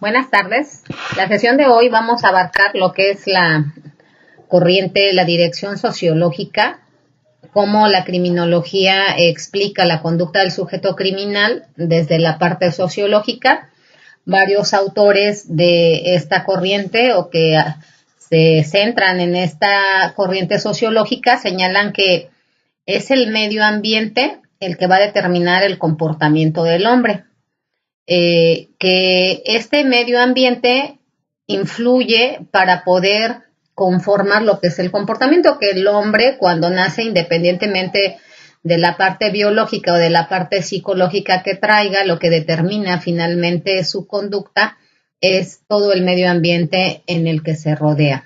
Buenas tardes. La sesión de hoy vamos a abarcar lo que es la corriente, la dirección sociológica, cómo la criminología explica la conducta del sujeto criminal desde la parte sociológica. Varios autores de esta corriente o que se centran en esta corriente sociológica señalan que es el medio ambiente el que va a determinar el comportamiento del hombre. Que este medio ambiente influye para poder conformar lo que es el comportamiento, que el hombre cuando nace, independientemente de la parte biológica o de la parte psicológica que traiga, lo que determina finalmente su conducta es todo el medio ambiente en el que se rodea.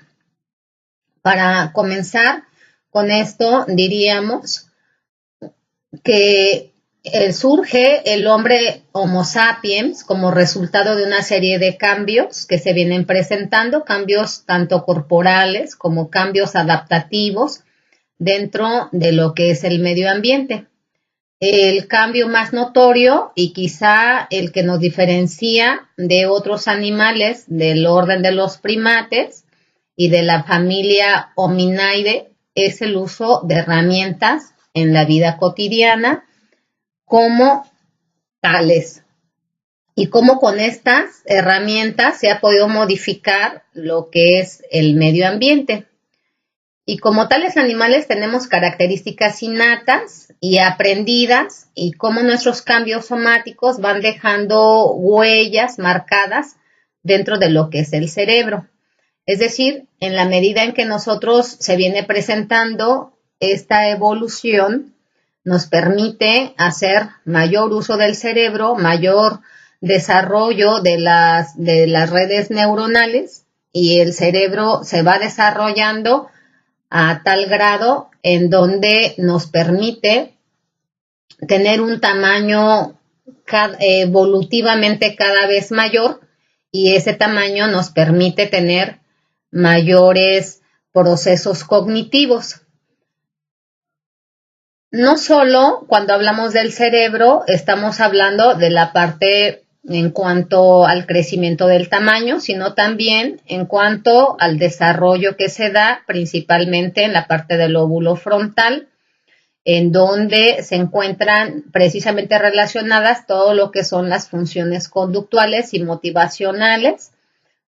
Para comenzar con esto, diríamos que surge el hombre Homo sapiens como resultado de una serie de cambios que se vienen presentando, cambios tanto corporales como cambios adaptativos dentro de lo que es el medio ambiente. El cambio más notorio y quizá el que nos diferencia de otros animales del orden de los primates y de la familia Hominidae es el uso de herramientas en la vida cotidiana como tales y cómo con estas herramientas se ha podido modificar lo que es el medio ambiente. Y como tales animales tenemos características innatas y aprendidas y cómo nuestros cambios somáticos van dejando huellas marcadas dentro de lo que es el cerebro. Es decir, en la medida en que nosotros se viene presentando esta evolución, nos permite hacer mayor uso del cerebro, mayor desarrollo de las redes neuronales y el cerebro se va desarrollando a tal grado en donde nos permite tener un tamaño evolutivamente cada vez mayor y ese tamaño nos permite tener mayores procesos cognitivos. No solo cuando hablamos del cerebro estamos hablando de la parte en cuanto al crecimiento del tamaño, sino también en cuanto al desarrollo que se da principalmente en la parte del lóbulo frontal, en donde se encuentran precisamente relacionadas todo lo que son las funciones conductuales y motivacionales,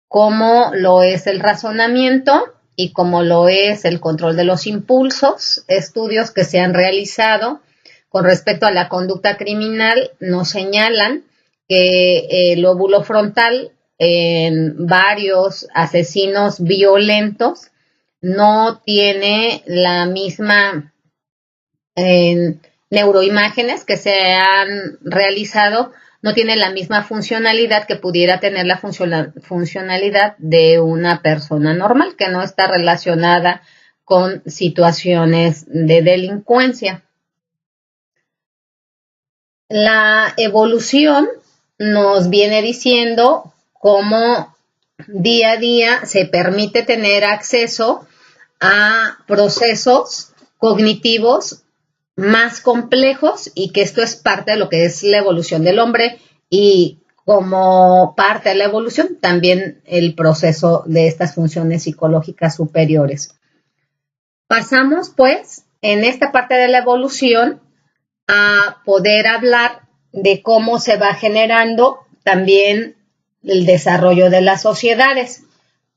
como lo es el razonamiento y como lo es el control de los impulsos. Estudios que se han realizado con respecto a la conducta criminal nos señalan que el lóbulo frontal en varios asesinos violentos no tiene la misma neuroimágenes que se han realizado, no tiene la misma funcionalidad que pudiera tener la funcionalidad de una persona normal, que no está relacionada con situaciones de delincuencia. La evolución nos viene diciendo cómo día a día se permite tener acceso a procesos cognitivos más complejos y que esto es parte de lo que es la evolución del hombre y como parte de la evolución también el proceso de estas funciones psicológicas superiores. Pasamos pues en esta parte de la evolución a poder hablar de cómo se va generando también el desarrollo de las sociedades,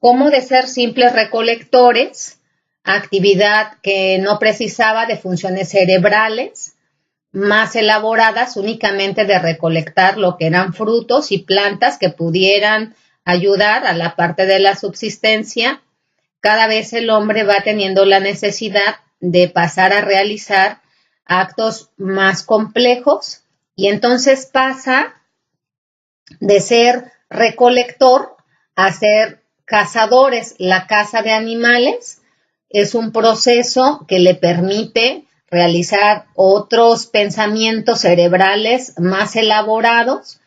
cómo de ser simples recolectores, actividad que no precisaba de funciones cerebrales más elaboradas, únicamente de recolectar lo que eran frutos y plantas que pudieran ayudar a la parte de la subsistencia. Cada vez el hombre va teniendo la necesidad de pasar a realizar actos más complejos y entonces pasa de ser recolector a ser cazadores. La caza de animales es un proceso que le permite realizar otros pensamientos cerebrales más elaborados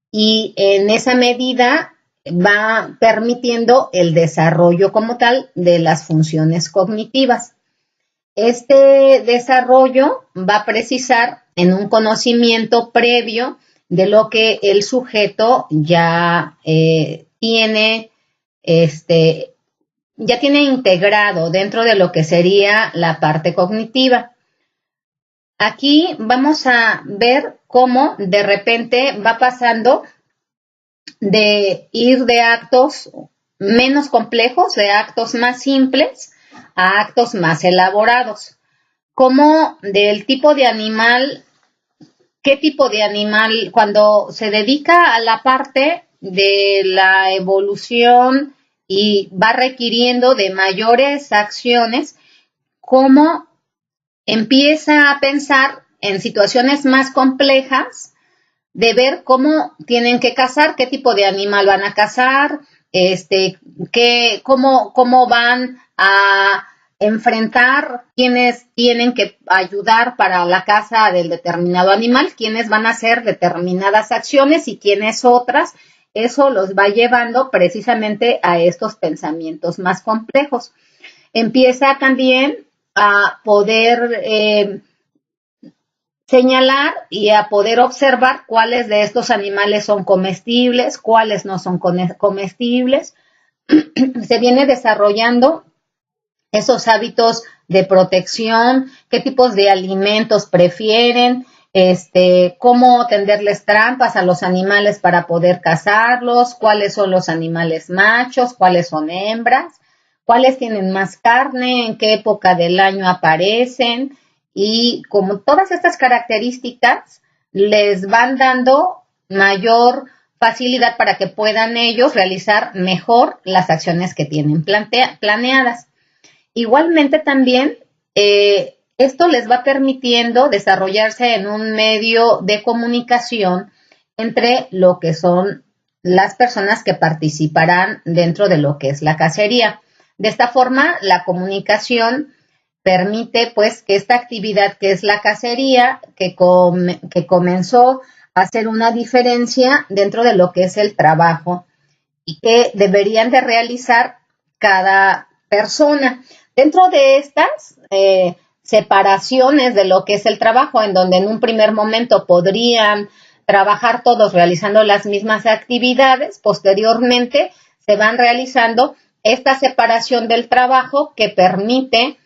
y en esa medida va permitiendo el desarrollo como tal de las funciones cognitivas. Este desarrollo va a precisar en un conocimiento previo de lo que el sujeto ya tiene, ya tiene integrado dentro de lo que sería la parte cognitiva. Aquí vamos a ver cómo de repente va pasando de ir de actos menos complejos, de actos más simples, a actos más elaborados. Como del tipo de animal, qué tipo de animal, cuando se dedica a la parte de la evolución y va requiriendo de mayores acciones, cómo empieza a pensar en situaciones más complejas, de ver cómo tienen que cazar, qué tipo de animal van a cazar, cómo van a enfrentar, quiénes tienen que ayudar para la caza del determinado animal, quiénes van a hacer determinadas acciones y quiénes otras. Eso los va llevando precisamente a estos pensamientos más complejos. Empieza también a poder señalar y a poder observar cuáles de estos animales son comestibles, cuáles no son comestibles. Se viene desarrollando esos hábitos de protección, qué tipos de alimentos prefieren, cómo tenderles trampas a los animales para poder cazarlos, cuáles son los animales machos, cuáles son hembras, cuáles tienen más carne, en qué época del año aparecen, y como todas estas características les van dando mayor facilidad para que puedan ellos realizar mejor las acciones que tienen planeadas. Igualmente también esto les va permitiendo desarrollarse en un medio de comunicación entre lo que son las personas que participarán dentro de lo que es la cacería. De esta forma, la comunicación permite pues que esta actividad que es la cacería, que comenzó a hacer una diferencia dentro de lo que es el trabajo y que deberían de realizar cada persona. Dentro de estas separaciones de lo que es el trabajo, en donde en un primer momento podrían trabajar todos realizando las mismas actividades, posteriormente se van realizando esta separación del trabajo que permite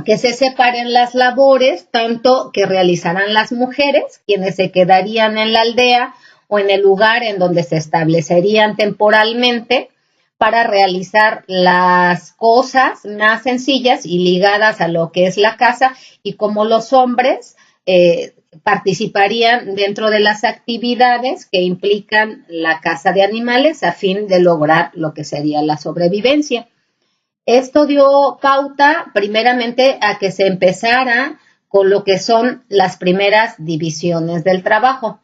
que se separen las labores, tanto que realizarán las mujeres, quienes se quedarían en la aldea o en el lugar en donde se establecerían temporalmente para realizar las cosas más sencillas y ligadas a lo que es la caza, y como los hombres participarían dentro de las actividades que implican la caza de animales a fin de lograr lo que sería la sobrevivencia. Esto dio pauta primeramente a que se empezara con lo que son las primeras divisiones del trabajo.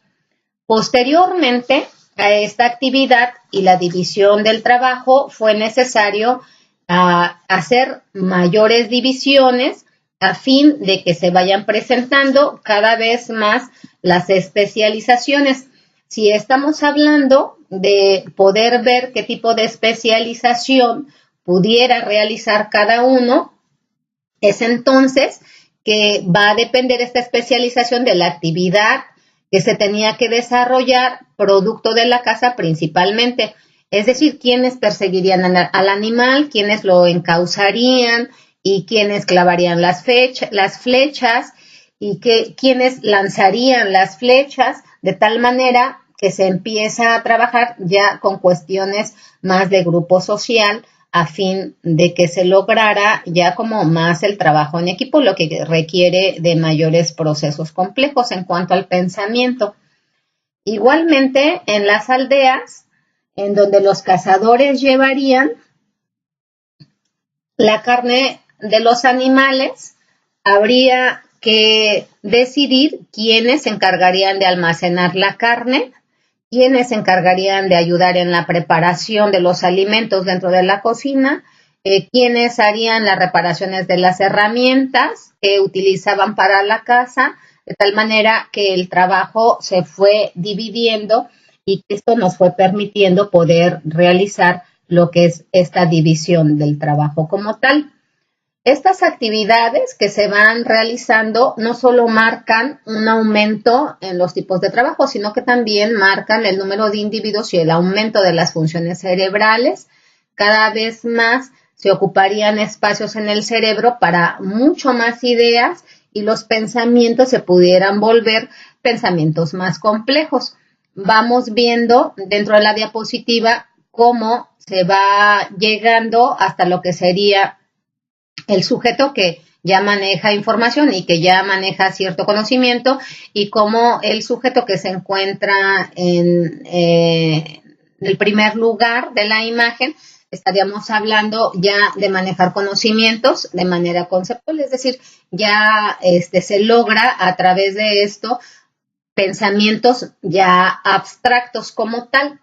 Posteriormente a esta actividad y la división del trabajo fue necesario hacer mayores divisiones a fin de que se vayan presentando cada vez más las especializaciones. Si estamos hablando de poder ver qué tipo de especialización pudiera realizar cada uno, es entonces que va a depender esta especialización de la actividad que se tenía que desarrollar producto de la caza principalmente. Es decir, quiénes perseguirían al animal, quiénes lo encauzarían y quiénes clavarían las flechas y quiénes lanzarían las flechas, de tal manera que se empieza a trabajar ya con cuestiones más de grupo social, a fin de que se lograra ya como más el trabajo en equipo, lo que requiere de mayores procesos complejos en cuanto al pensamiento. Igualmente, en las aldeas, en donde los cazadores llevarían la carne de los animales, habría que decidir quiénes se encargarían de almacenar la carne, quienes se encargarían de ayudar en la preparación de los alimentos dentro de la cocina, quienes harían las reparaciones de las herramientas que utilizaban para la caza, de tal manera que el trabajo se fue dividiendo y esto nos fue permitiendo poder realizar lo que es esta división del trabajo como tal. Estas actividades que se van realizando no solo marcan un aumento en los tipos de trabajo, sino que también marcan el número de individuos y el aumento de las funciones cerebrales. Cada vez más se ocuparían espacios en el cerebro para mucho más ideas y los pensamientos se pudieran volver pensamientos más complejos. Vamos viendo dentro de la diapositiva cómo se va llegando hasta lo que sería el sujeto que ya maneja información y que ya maneja cierto conocimiento, y cómo el sujeto que se encuentra en el primer lugar de la imagen, estaríamos hablando ya de manejar conocimientos de manera conceptual, es decir, ya se logra a través de esto pensamientos ya abstractos como tal.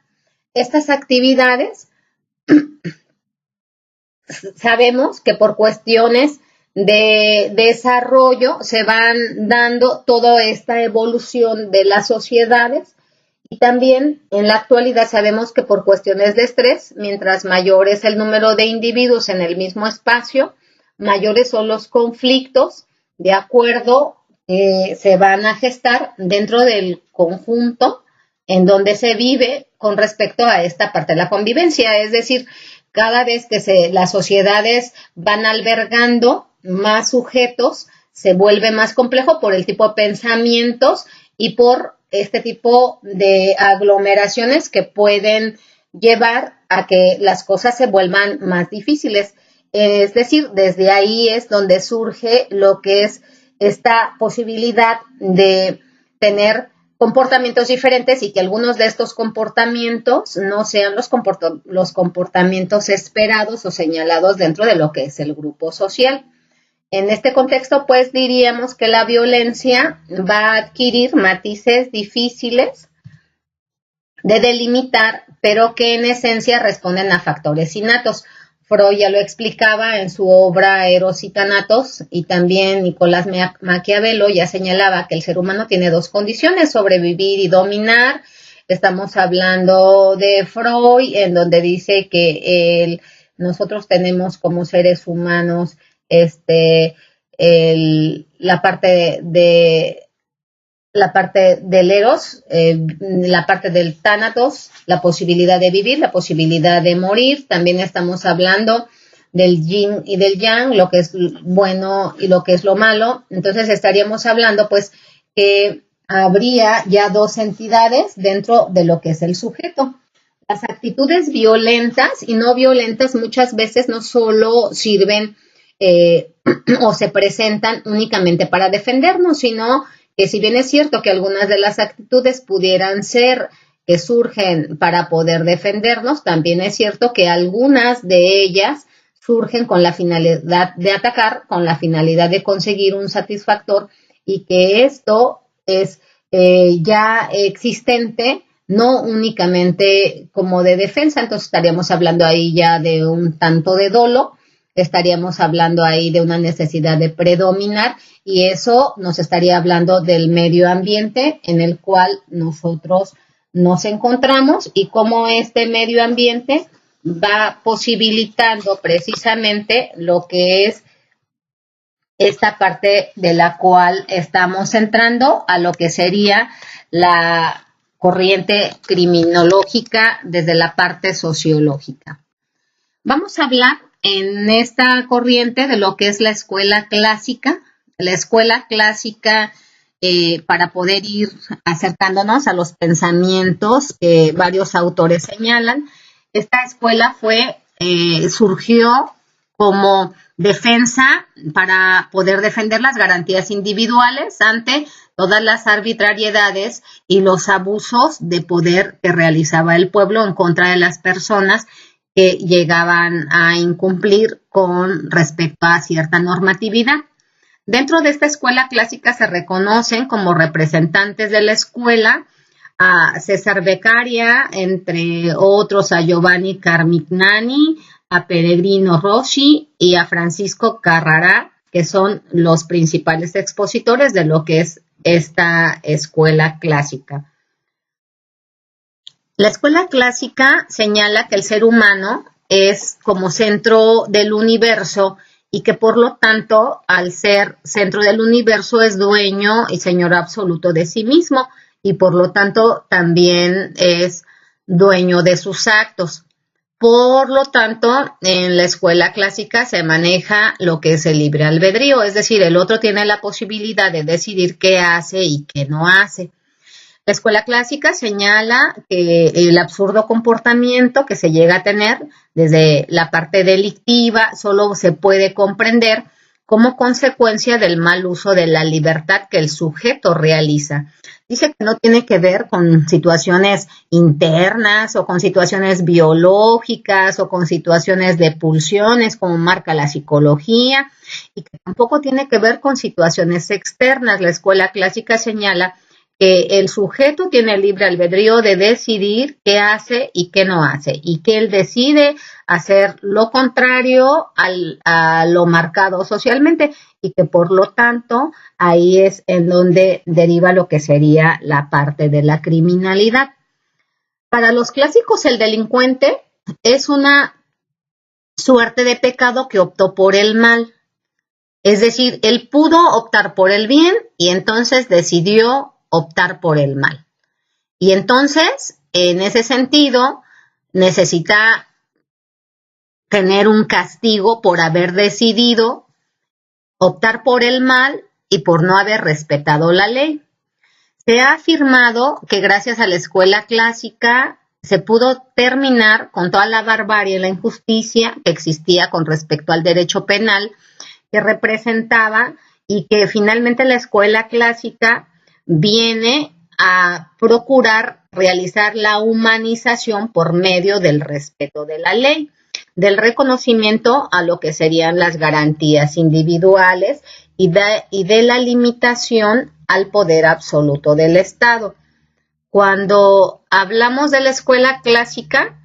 Estas actividades sabemos que por cuestiones de desarrollo se van dando toda esta evolución de las sociedades, y también en la actualidad sabemos que por cuestiones de estrés, mientras mayor es el número de individuos en el mismo espacio, mayores son los conflictos de acuerdo se van a gestar dentro del conjunto en donde se vive con respecto a esta parte de la convivencia. Es decir, cada vez que las sociedades van albergando más sujetos, se vuelve más complejo por el tipo de pensamientos y por este tipo de aglomeraciones que pueden llevar a que las cosas se vuelvan más difíciles. Es decir, desde ahí es donde surge lo que es esta posibilidad de tener comportamientos diferentes y que algunos de estos comportamientos no sean los comportamientos esperados o señalados dentro de lo que es el grupo social. En este contexto, pues diríamos que la violencia va a adquirir matices difíciles de delimitar, pero que en esencia responden a factores innatos. Freud ya lo explicaba en su obra Eros y Thanatos, y también Nicolás Maquiavelo ya señalaba que el ser humano tiene dos condiciones: sobrevivir y dominar. Estamos hablando de Freud, en donde dice que nosotros tenemos como seres humanos la parte del Eros, la parte del Tánatos, la posibilidad de vivir, la posibilidad de morir. También estamos hablando del yin y del yang, lo que es bueno y lo que es lo malo. Entonces estaríamos hablando pues que habría ya dos entidades dentro de lo que es el sujeto. Las actitudes violentas y no violentas muchas veces no solo sirven o se presentan únicamente para defendernos, sino que si bien es cierto que algunas de las actitudes pudieran ser que surgen para poder defendernos, también es cierto que algunas de ellas surgen con la finalidad de atacar, con la finalidad de conseguir un satisfactor, y que esto es ya existente, no únicamente como de defensa. Entonces estaríamos hablando ahí ya de un tanto de dolo, estaríamos hablando ahí de una necesidad de predominar, y eso nos estaría hablando del medio ambiente en el cual nosotros nos encontramos y cómo este medio ambiente va posibilitando precisamente lo que es esta parte de la cual estamos entrando a lo que sería la corriente criminológica desde la parte sociológica. Vamos a hablar en esta corriente de lo que es la escuela clásica. La escuela clásica, para poder ir acercándonos a los pensamientos que varios autores señalan, esta escuela surgió como defensa para poder defender las garantías individuales ante todas las arbitrariedades y los abusos de poder que realizaba el pueblo en contra de las personas que llegaban a incumplir con respecto a cierta normatividad. Dentro de esta escuela clásica se reconocen como representantes de la escuela a César Beccaria, entre otros a Giovanni Carmignani, a Peregrino Rossi y a Francisco Carrara, que son los principales expositores de lo que es esta escuela clásica. La escuela clásica señala que el ser humano es como centro del universo y que por lo tanto, al ser centro del universo, es dueño y señor absoluto de sí mismo y por lo tanto también es dueño de sus actos. Por lo tanto, en la escuela clásica se maneja lo que es el libre albedrío, es decir, el otro tiene la posibilidad de decidir qué hace y qué no hace. La escuela clásica señala que el absurdo comportamiento que se llega a tener desde la parte delictiva solo se puede comprender como consecuencia del mal uso de la libertad que el sujeto realiza. Dice que no tiene que ver con situaciones internas o con situaciones biológicas o con situaciones de pulsiones como marca la psicología y que tampoco tiene que ver con situaciones externas. La escuela clásica señala que el sujeto tiene el libre albedrío de decidir qué hace y qué no hace, y que él decide hacer lo contrario a lo marcado socialmente, y que por lo tanto ahí es en donde deriva lo que sería la parte de la criminalidad. Para los clásicos, el delincuente es una suerte de pecado que optó por el mal. Es decir, él pudo optar por el bien y entonces decidió optar por el mal. Y entonces, en ese sentido, necesita tener un castigo por haber decidido optar por el mal y por no haber respetado la ley. Se ha afirmado que gracias a la escuela clásica se pudo terminar con toda la barbarie y la injusticia que existía con respecto al derecho penal que representaba y que finalmente la escuela clásica viene a procurar realizar la humanización por medio del respeto de la ley, del reconocimiento a lo que serían las garantías individuales y de la limitación al poder absoluto del Estado. Cuando hablamos de la escuela clásica,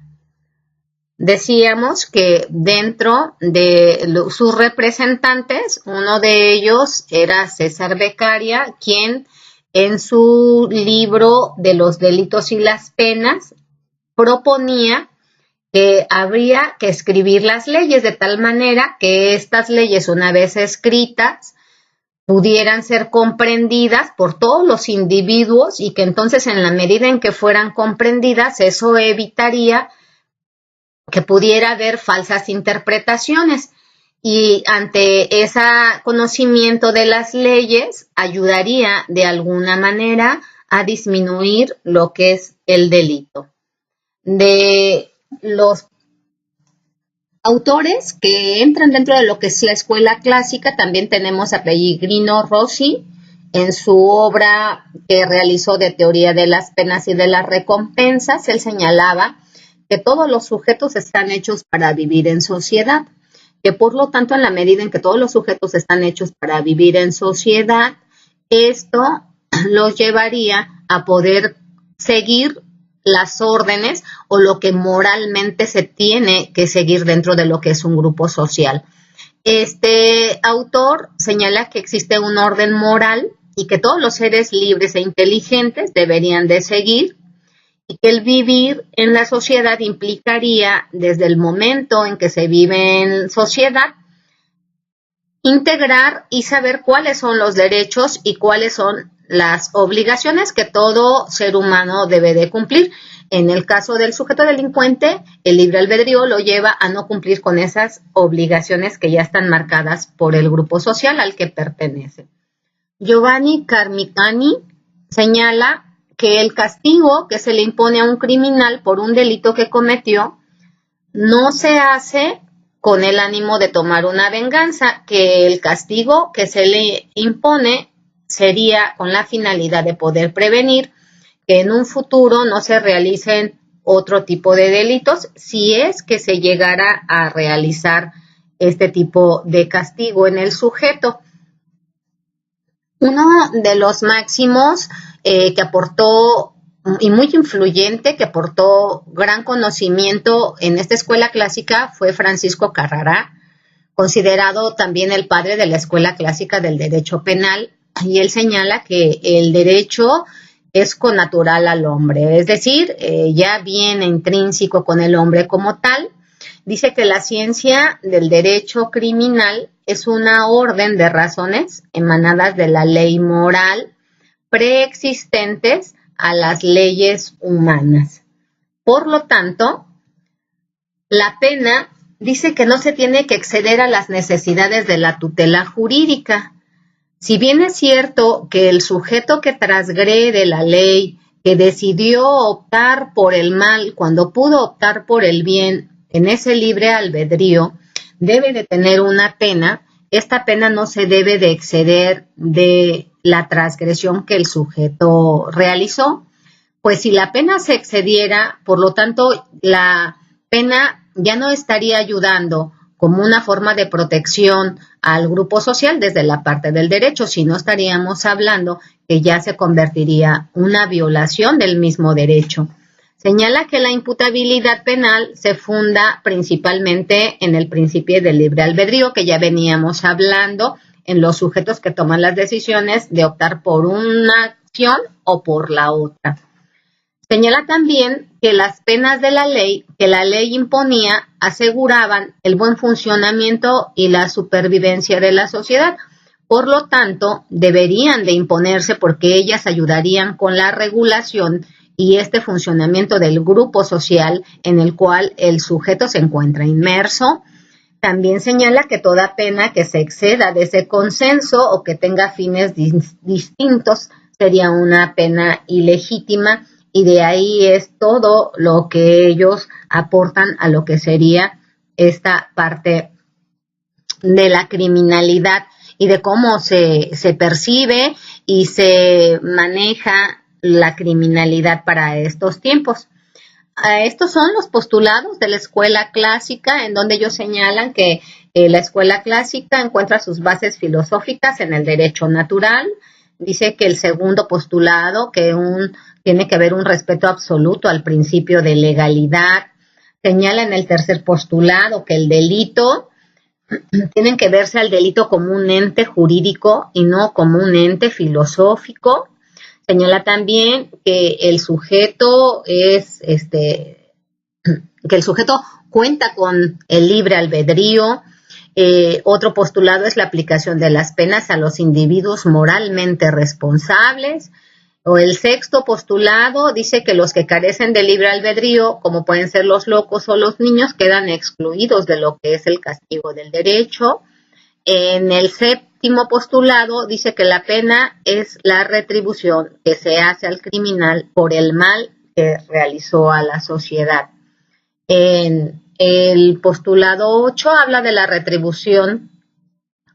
decíamos que dentro de sus representantes, uno de ellos era César Beccaria, quien en su libro de los delitos y las penas proponía que habría que escribir las leyes de tal manera que estas leyes, una vez escritas, pudieran ser comprendidas por todos los individuos y que entonces en la medida en que fueran comprendidas, eso evitaría que pudiera haber falsas interpretaciones. Y ante ese conocimiento de las leyes ayudaría de alguna manera a disminuir lo que es el delito. De los autores que entran dentro de lo que es la escuela clásica, también tenemos a Pellegrino Rossi en su obra que realizó de teoría de las penas y de las recompensas. Él señalaba que todos los sujetos están hechos para vivir en sociedad, que por lo tanto en la medida en que todos los sujetos están hechos para vivir en sociedad, esto los llevaría a poder seguir las órdenes o lo que moralmente se tiene que seguir dentro de lo que es un grupo social. Este autor señala que existe un orden moral y que todos los seres libres e inteligentes deberían de seguir y que el vivir en la sociedad implicaría, desde el momento en que se vive en sociedad, integrar y saber cuáles son los derechos y cuáles son las obligaciones que todo ser humano debe de cumplir. En el caso del sujeto delincuente, el libre albedrío lo lleva a no cumplir con esas obligaciones que ya están marcadas por el grupo social al que pertenece. Giovanni Carmicani señala que el castigo que se le impone a un criminal por un delito que cometió no se hace con el ánimo de tomar una venganza, que el castigo que se le impone sería con la finalidad de poder prevenir que en un futuro no se realicen otro tipo de delitos si es que se llegara a realizar este tipo de castigo en el sujeto. Uno de los máximos que aportó y muy influyente, que aportó gran conocimiento en esta escuela clásica fue Francisco Carrará, considerado también el padre de la escuela clásica del derecho penal, y él señala que el derecho es connatural al hombre, es decir, ya viene intrínseco con el hombre como tal. Dice que la ciencia del derecho criminal es una orden de razones emanadas de la ley moral preexistentes a las leyes humanas. Por lo tanto, la pena dice que no se tiene que exceder a las necesidades de la tutela jurídica. Si bien es cierto que el sujeto que transgrede la ley, que decidió optar por el mal cuando pudo optar por el bien en ese libre albedrío, debe de tener una pena, esta pena no se debe de exceder de la transgresión que el sujeto realizó. Pues si la pena se excediera, por lo tanto, la pena ya no estaría ayudando como una forma de protección al grupo social desde la parte del derecho, sino estaríamos hablando que ya se convertiría una violación del mismo derecho. Señala que la imputabilidad penal se funda principalmente en el principio del libre albedrío, que ya veníamos hablando en los sujetos que toman las decisiones de optar por una acción o por la otra. Señala también que las penas de la ley que la ley imponía aseguraban el buen funcionamiento y la supervivencia de la sociedad. Por lo tanto, deberían de imponerse porque ellas ayudarían con la regulación y este funcionamiento del grupo social en el cual el sujeto se encuentra inmerso. También señala que toda pena que se exceda de ese consenso o que tenga fines distintos sería una pena ilegítima, y de ahí es todo lo que ellos aportan a lo que sería esta parte de la criminalidad y de cómo se percibe y se maneja la criminalidad para estos tiempos. Estos son los postulados de la escuela clásica, en donde ellos señalan que la escuela clásica encuentra sus bases filosóficas en el derecho natural. Dice que el segundo postulado, que tiene que haber un respeto absoluto al principio de legalidad. Señala en el tercer postulado que el delito, tienen que verse al delito como un ente jurídico y no como un ente filosófico. Señala también que el sujeto cuenta con el libre albedrío. Otro postulado es la aplicación de las penas a los individuos moralmente responsables. O el sexto postulado dice que los que carecen de libre albedrío, como pueden ser los locos o los niños, quedan excluidos de lo que es el castigo del derecho. En el séptimo postulado dice que la pena es la retribución que se hace al criminal por el mal que realizó a la sociedad. En el postulado 8 habla de la retribución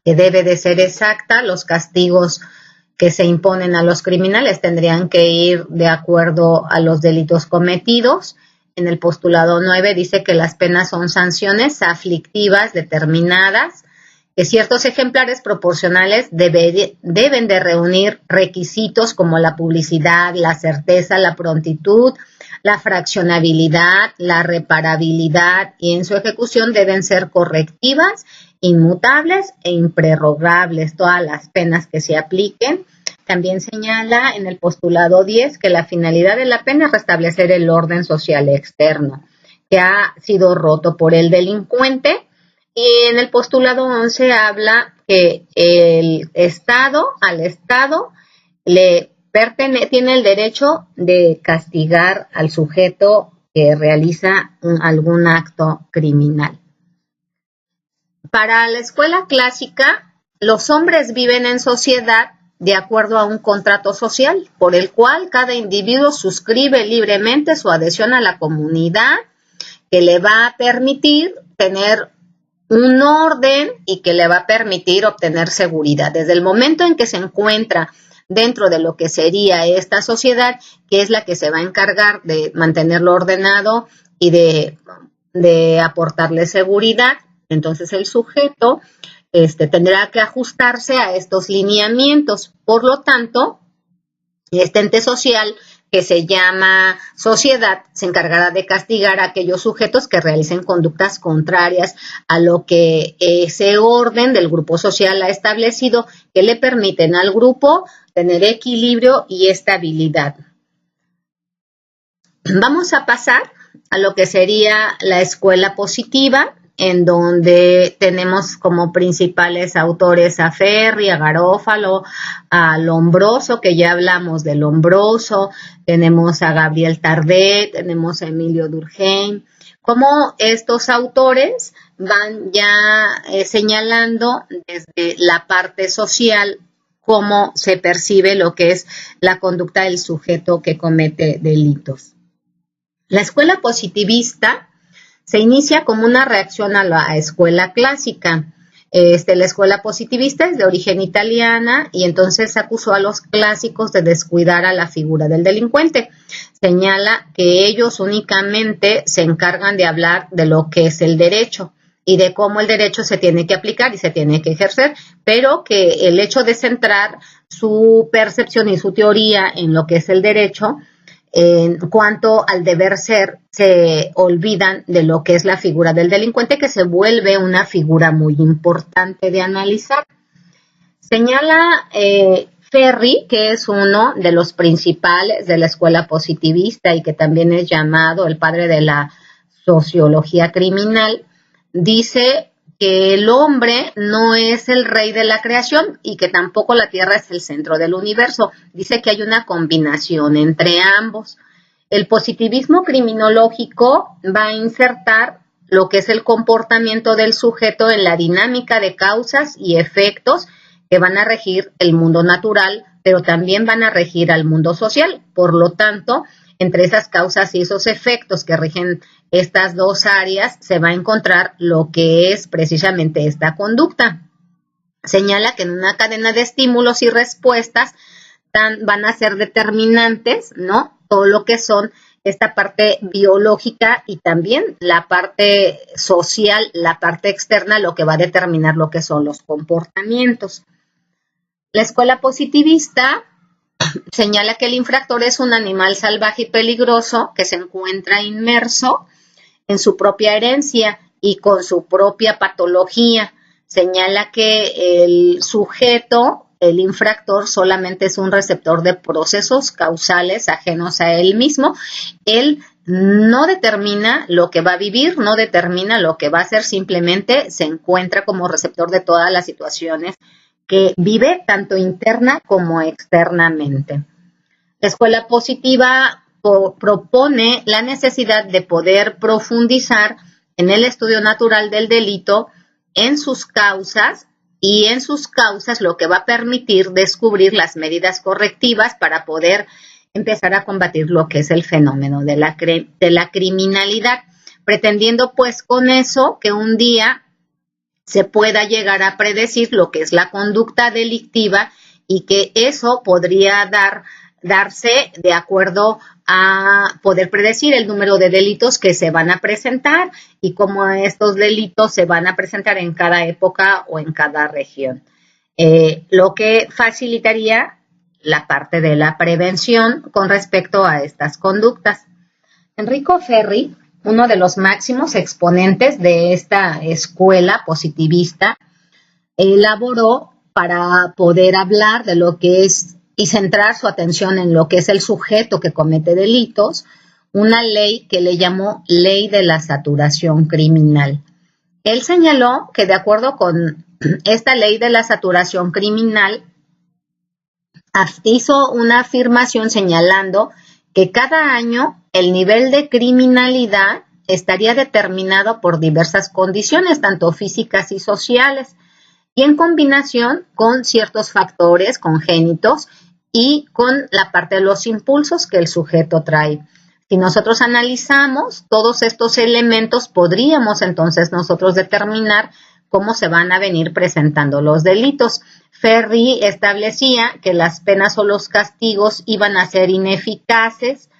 que debe de ser exacta. Los castigos que se imponen a los criminales tendrían que ir de acuerdo a los delitos cometidos. En el postulado 9 dice que las penas son sanciones aflictivas determinadas, que ciertos ejemplares proporcionales deben de reunir requisitos como la publicidad, la certeza, la prontitud, la fraccionabilidad, la reparabilidad, y en su ejecución deben ser correctivas, inmutables e improrrogables todas las penas que se apliquen. También señala en el postulado 10 que la finalidad de la pena es restablecer el orden social externo que ha sido roto por el delincuente. Y en el postulado 11 habla que al Estado tiene el derecho de castigar al sujeto que realiza algún acto criminal. Para la escuela clásica, los hombres viven en sociedad de acuerdo a un contrato social, por el cual cada individuo suscribe libremente su adhesión a la comunidad, que le va a permitir tener un orden y que le va a permitir obtener seguridad. Desde el momento en que se encuentra dentro de lo que sería esta sociedad, que es la que se va a encargar de mantenerlo ordenado y de aportarle seguridad, entonces el sujeto tendrá que ajustarse a estos lineamientos. Por lo tanto, este ente social que se llama sociedad se encargará de castigar a aquellos sujetos que realicen conductas contrarias a lo que ese orden del grupo social ha establecido, que le permiten al grupo tener equilibrio y estabilidad. Vamos a pasar a lo que sería la escuela positiva, en donde tenemos como principales autores a Ferri, a Garófalo, a Lombroso, que ya hablamos de Lombroso, tenemos a Gabriel Tardet, tenemos a Emilio Durkheim, como estos autores van ya señalando desde la parte social cómo se percibe lo que es la conducta del sujeto que comete delitos. La escuela positivista se inicia como una reacción a la escuela clásica. La escuela positivista es de origen italiana y entonces acusó a los clásicos de descuidar a la figura del delincuente. Señala que ellos únicamente se encargan de hablar de lo que es el derecho y de cómo el derecho se tiene que aplicar y se tiene que ejercer, pero que el hecho de centrar su percepción y su teoría en lo que es el derecho, en cuanto al deber ser, se olvidan de lo que es la figura del delincuente, que se vuelve una figura muy importante de analizar. Señala Ferri, que es uno de los principales de la escuela positivista y que también es llamado el padre de la sociología criminal, dice que el hombre no es el rey de la creación y que tampoco la Tierra es el centro del universo. Dice que hay una combinación entre ambos. El positivismo criminológico va a insertar lo que es el comportamiento del sujeto en la dinámica de causas y efectos que van a regir el mundo natural, pero también van a regir al mundo social. Por lo tanto, entre esas causas y esos efectos que rigen estas dos áreas se va a encontrar lo que es precisamente esta conducta. Señala que en una cadena de estímulos y respuestas van a ser determinantes, ¿no? Todo lo que son esta parte biológica y también la parte social, la parte externa, lo que va a determinar lo que son los comportamientos. La escuela positivista señala que el infractor es un animal salvaje y peligroso que se encuentra inmerso en su propia herencia y con su propia patología. Señala que el sujeto, el infractor, solamente es un receptor de procesos causales ajenos a él mismo. Él no determina lo que va a vivir, no determina lo que va a hacer, simplemente se encuentra como receptor de todas las situaciones que vive tanto interna como externamente. La escuela positiva propone la necesidad de poder profundizar en el estudio natural del delito, en sus causas, y en sus causas lo que va a permitir descubrir las medidas correctivas para poder empezar a combatir lo que es el fenómeno de la criminalidad, pretendiendo pues con eso que un día se pueda llegar a predecir lo que es la conducta delictiva y que eso podría darse de acuerdo a poder predecir el número de delitos que se van a presentar y cómo estos delitos se van a presentar en cada época o en cada región. Lo que facilitaría la parte de la prevención con respecto a estas conductas. Enrico Ferri, uno de los máximos exponentes de esta escuela positivista, elaboró para poder hablar de lo que es y centrar su atención en lo que es el sujeto que comete delitos, una ley que le llamó Ley de la Saturación Criminal. Él señaló que de acuerdo con esta Ley de la Saturación Criminal, hizo una afirmación señalando que cada año el nivel de criminalidad estaría determinado por diversas condiciones, tanto físicas y sociales, y en combinación con ciertos factores congénitos y con la parte de los impulsos que el sujeto trae. Si nosotros analizamos todos estos elementos, podríamos entonces nosotros determinar cómo se van a venir presentando los delitos. Ferri establecía que las penas o los castigos iban a ser ineficaces,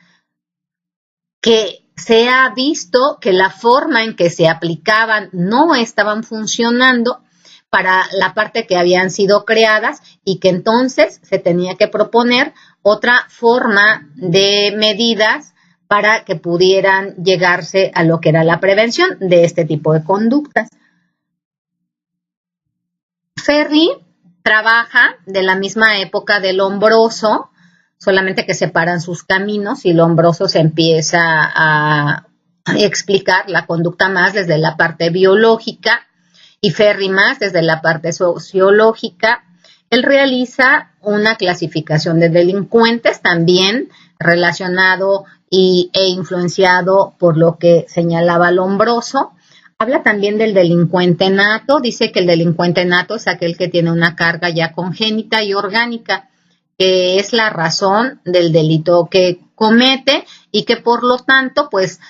que se ha visto que la forma en que se aplicaban no estaban funcionando para la parte que habían sido creadas y que entonces se tenía que proponer otra forma de medidas para que pudieran llegarse a lo que era la prevención de este tipo de conductas. Ferri trabaja de la misma época de Lombroso, solamente que separan sus caminos y Lombroso se empieza a explicar la conducta más desde la parte biológica y Ferri más desde la parte sociológica. Él realiza una clasificación de delincuentes también relacionado e influenciado por lo que señalaba Lombroso. Habla también del delincuente nato, dice que el delincuente nato es aquel que tiene una carga ya congénita y orgánica, que es la razón del delito que comete y que por lo tanto pues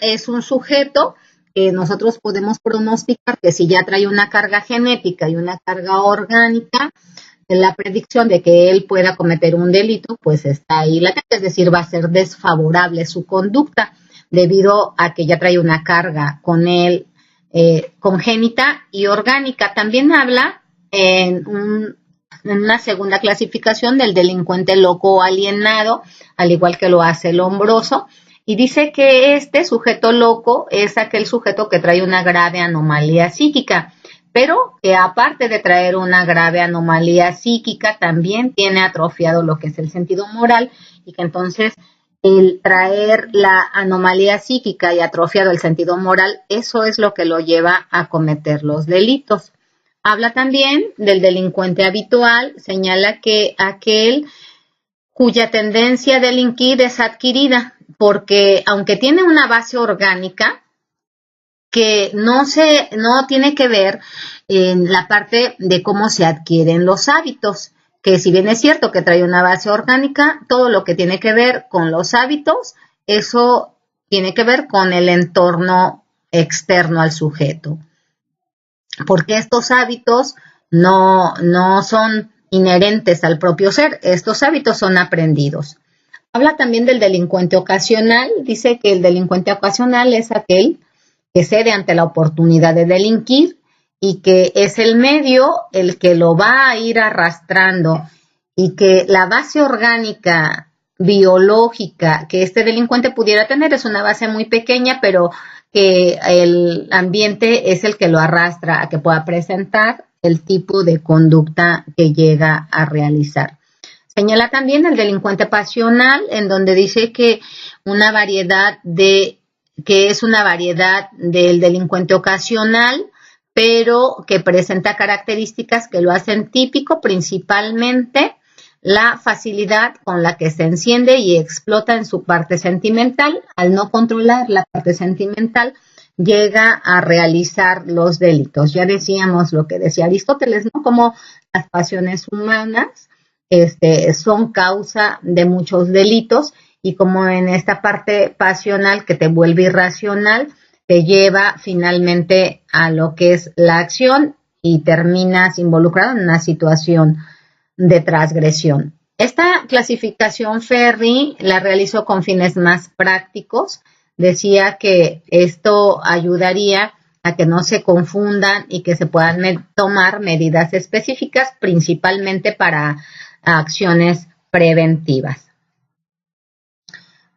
es un sujeto que nosotros podemos pronosticar que si ya trae una carga genética y una carga orgánica, la predicción de que él pueda cometer un delito pues está ahí latente, es decir, va a ser desfavorable su conducta debido a que ya trae una carga con él congénita y orgánica. También habla en una segunda clasificación del delincuente loco o alienado, al igual que lo hace Lombroso, y dice que este sujeto loco es aquel sujeto que trae una grave anomalía psíquica, pero que aparte de traer una grave anomalía psíquica, también tiene atrofiado lo que es el sentido moral, y que entonces el traer la anomalía psíquica y atrofiado el sentido moral, eso es lo que lo lleva a cometer los delitos. Habla también del delincuente habitual, señala que aquel cuya tendencia a delinquir es adquirida, porque aunque tiene una base orgánica, que no tiene que ver en la parte de cómo se adquieren los hábitos, que si bien es cierto que trae una base orgánica, todo lo que tiene que ver con los hábitos, eso tiene que ver con el entorno externo al sujeto. Porque estos hábitos no son inherentes al propio ser, estos hábitos son aprendidos. Habla también del delincuente ocasional, dice que el delincuente ocasional es aquel que cede ante la oportunidad de delinquir y que es el medio el que lo va a ir arrastrando y que la base orgánica biológica que este delincuente pudiera tener es una base muy pequeña, pero que el ambiente es el que lo arrastra a que pueda presentar el tipo de conducta que llega a realizar. Señala también el delincuente pasional, en donde dice que es una variedad del delincuente ocasional, pero que presenta características que lo hacen típico, principalmente la facilidad con la que se enciende y explota en su parte sentimental. Al no controlar la parte sentimental, llega a realizar los delitos. Ya decíamos lo que decía Aristóteles, ¿no? Como las pasiones humanas son causa de muchos delitos y como en esta parte pasional que te vuelve irracional, te lleva finalmente a lo que es la acción y terminas involucrado en una situación de transgresión. Esta clasificación Ferri la realizó con fines más prácticos. Decía que esto ayudaría a que no se confundan y que se puedan tomar medidas específicas, principalmente para acciones preventivas.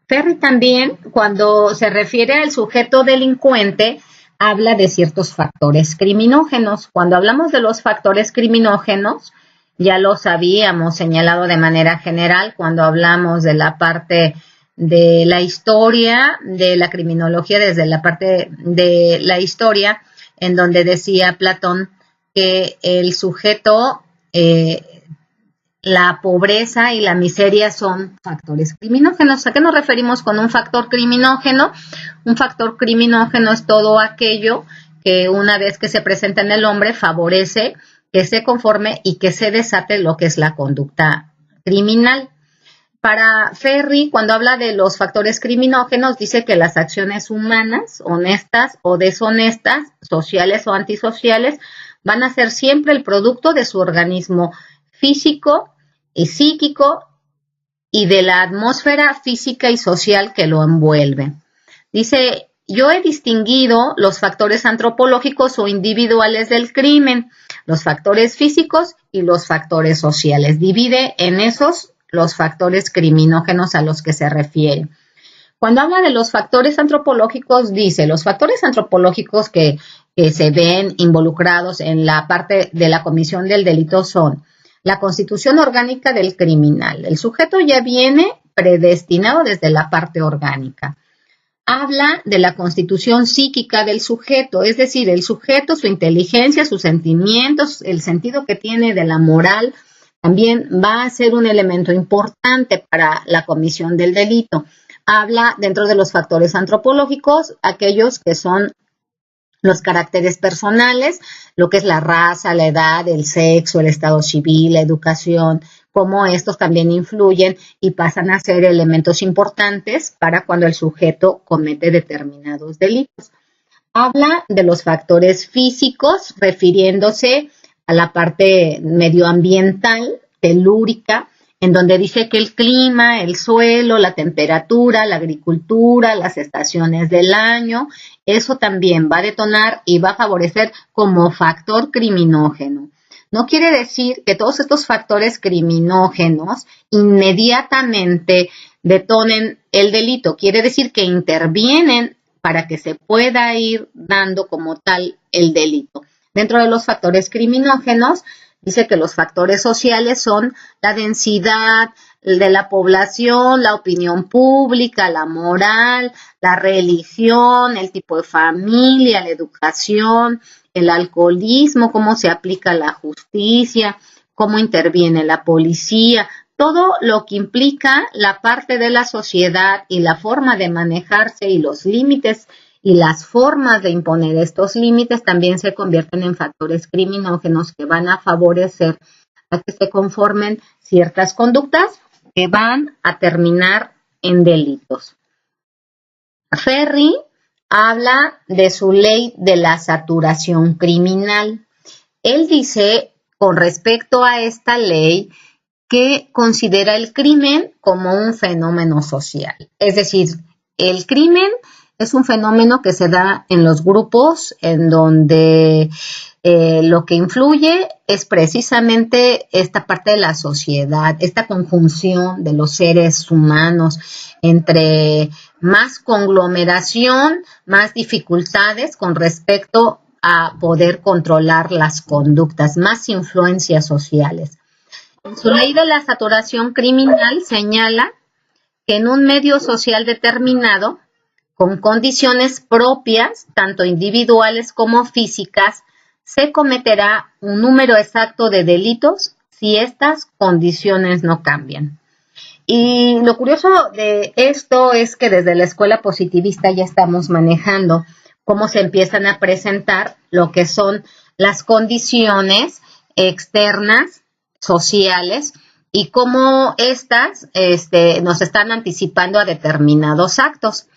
Ferri también, cuando se refiere al sujeto delincuente, habla de ciertos factores criminógenos. Cuando hablamos de los factores criminógenos, ya los habíamos señalado de manera general cuando hablamos de la parte de la historia, de la criminología, desde la parte de la historia, en donde decía Platón que el sujeto, la pobreza y la miseria son factores criminógenos. ¿A qué nos referimos con un factor criminógeno? Un factor criminógeno es todo aquello que una vez que se presenta en el hombre favorece que se conforme y que se desate lo que es la conducta criminal. Para Ferri, cuando habla de los factores criminógenos, dice que las acciones humanas, honestas o deshonestas, sociales o antisociales, van a ser siempre el producto de su organismo físico y psíquico y de la atmósfera física y social que lo envuelve. Dice, yo he distinguido los factores antropológicos o individuales del crimen, los factores físicos y los factores sociales. Divide en esos los factores criminógenos a los que se refiere. Cuando habla de los factores antropológicos, dice, los factores antropológicos que se ven involucrados en la parte de la comisión del delito son la constitución orgánica del criminal. El sujeto ya viene predestinado desde la parte orgánica. habla de la constitución psíquica del sujeto, es decir, el sujeto, su inteligencia, sus sentimientos, el sentido que tiene de la moral, también va a ser un elemento importante para la comisión del delito. Habla dentro de los factores antropológicos, aquellos que son los caracteres personales, lo que es la raza, la edad, el sexo, el estado civil, la educación, cómo estos también influyen y pasan a ser elementos importantes para cuando el sujeto comete determinados delitos. Habla de los factores físicos, refiriéndose a la parte medioambiental, telúrica, en donde dice que el clima, el suelo, la temperatura, la agricultura, las estaciones del año, eso también va a detonar y va a favorecer como factor criminógeno. No quiere decir que todos estos factores criminógenos inmediatamente detonen el delito, quiere decir que intervienen para que se pueda ir dando como tal el delito. Dentro de los factores criminógenos, dice que los factores sociales son la densidad de la población, la opinión pública, la moral, la religión, el tipo de familia, la educación, el alcoholismo, cómo se aplica la justicia, cómo interviene la policía, todo lo que implica la parte de la sociedad y la forma de manejarse y los límites y las formas de imponer estos límites también se convierten en factores criminógenos que van a favorecer a que se conformen ciertas conductas que van a terminar en delitos. Ferri habla de su ley de la saturación criminal. Él dice, con respecto a esta ley, que considera el crimen como un fenómeno social. Es decir, el crimen es un fenómeno que se da en los grupos en donde lo que influye es precisamente esta parte de la sociedad, esta conjunción de los seres humanos entre más conglomeración, más dificultades con respecto a poder controlar las conductas, más influencias sociales. En su ley de la saturación criminal señala que en un medio social determinado, con condiciones propias, tanto individuales como físicas, se cometerá un número exacto de delitos si estas condiciones no cambian. Y lo curioso de esto es que desde la escuela positivista ya estamos manejando cómo se empiezan a presentar lo que son las condiciones externas, sociales, y cómo estas nos están anticipando a determinados actos.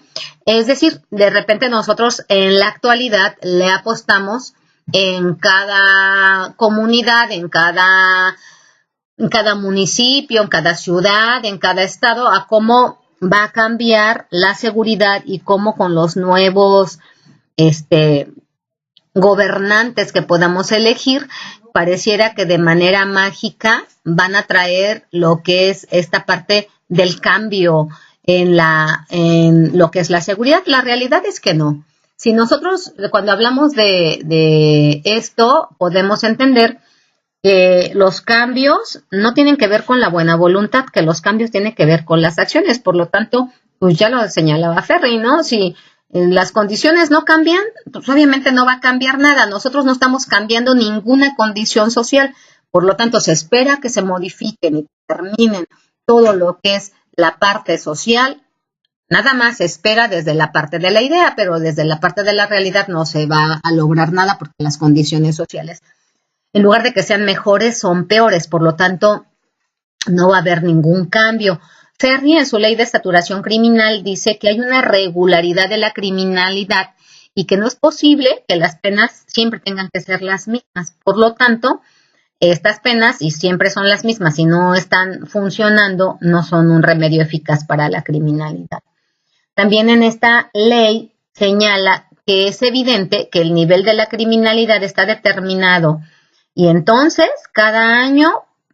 Es decir, de repente nosotros en la actualidad le apostamos en cada comunidad, en cada municipio, en cada ciudad, en cada estado, a cómo va a cambiar la seguridad y cómo con los nuevos gobernantes que podamos elegir, pareciera que de manera mágica van a traer lo que es esta parte del cambio en lo que es la seguridad. La realidad es que no. Si nosotros cuando hablamos de esto podemos entender que los cambios no tienen que ver con la buena voluntad, que los cambios tienen que ver con las acciones. Por lo tanto, pues ya lo señalaba Ferri, ¿no? Si las condiciones no cambian, pues obviamente no va a cambiar nada. Nosotros no estamos cambiando ninguna condición social. Por lo tanto, se espera que se modifiquen y terminen todo lo que es la parte social. Nada más se espera desde la parte de la idea, pero desde la parte de la realidad no se va a lograr nada porque las condiciones sociales, en lugar de que sean mejores, son peores. Por lo tanto, no va a haber ningún cambio. Ferri, en su ley de saturación criminal, dice que hay una regularidad de la criminalidad y que no es posible que las penas siempre tengan que ser las mismas. Por lo tanto, estas penas, y siempre son las mismas, si no están funcionando, no son un remedio eficaz para la criminalidad. También en esta ley señala que es evidente que el nivel de la criminalidad está determinado y entonces cada año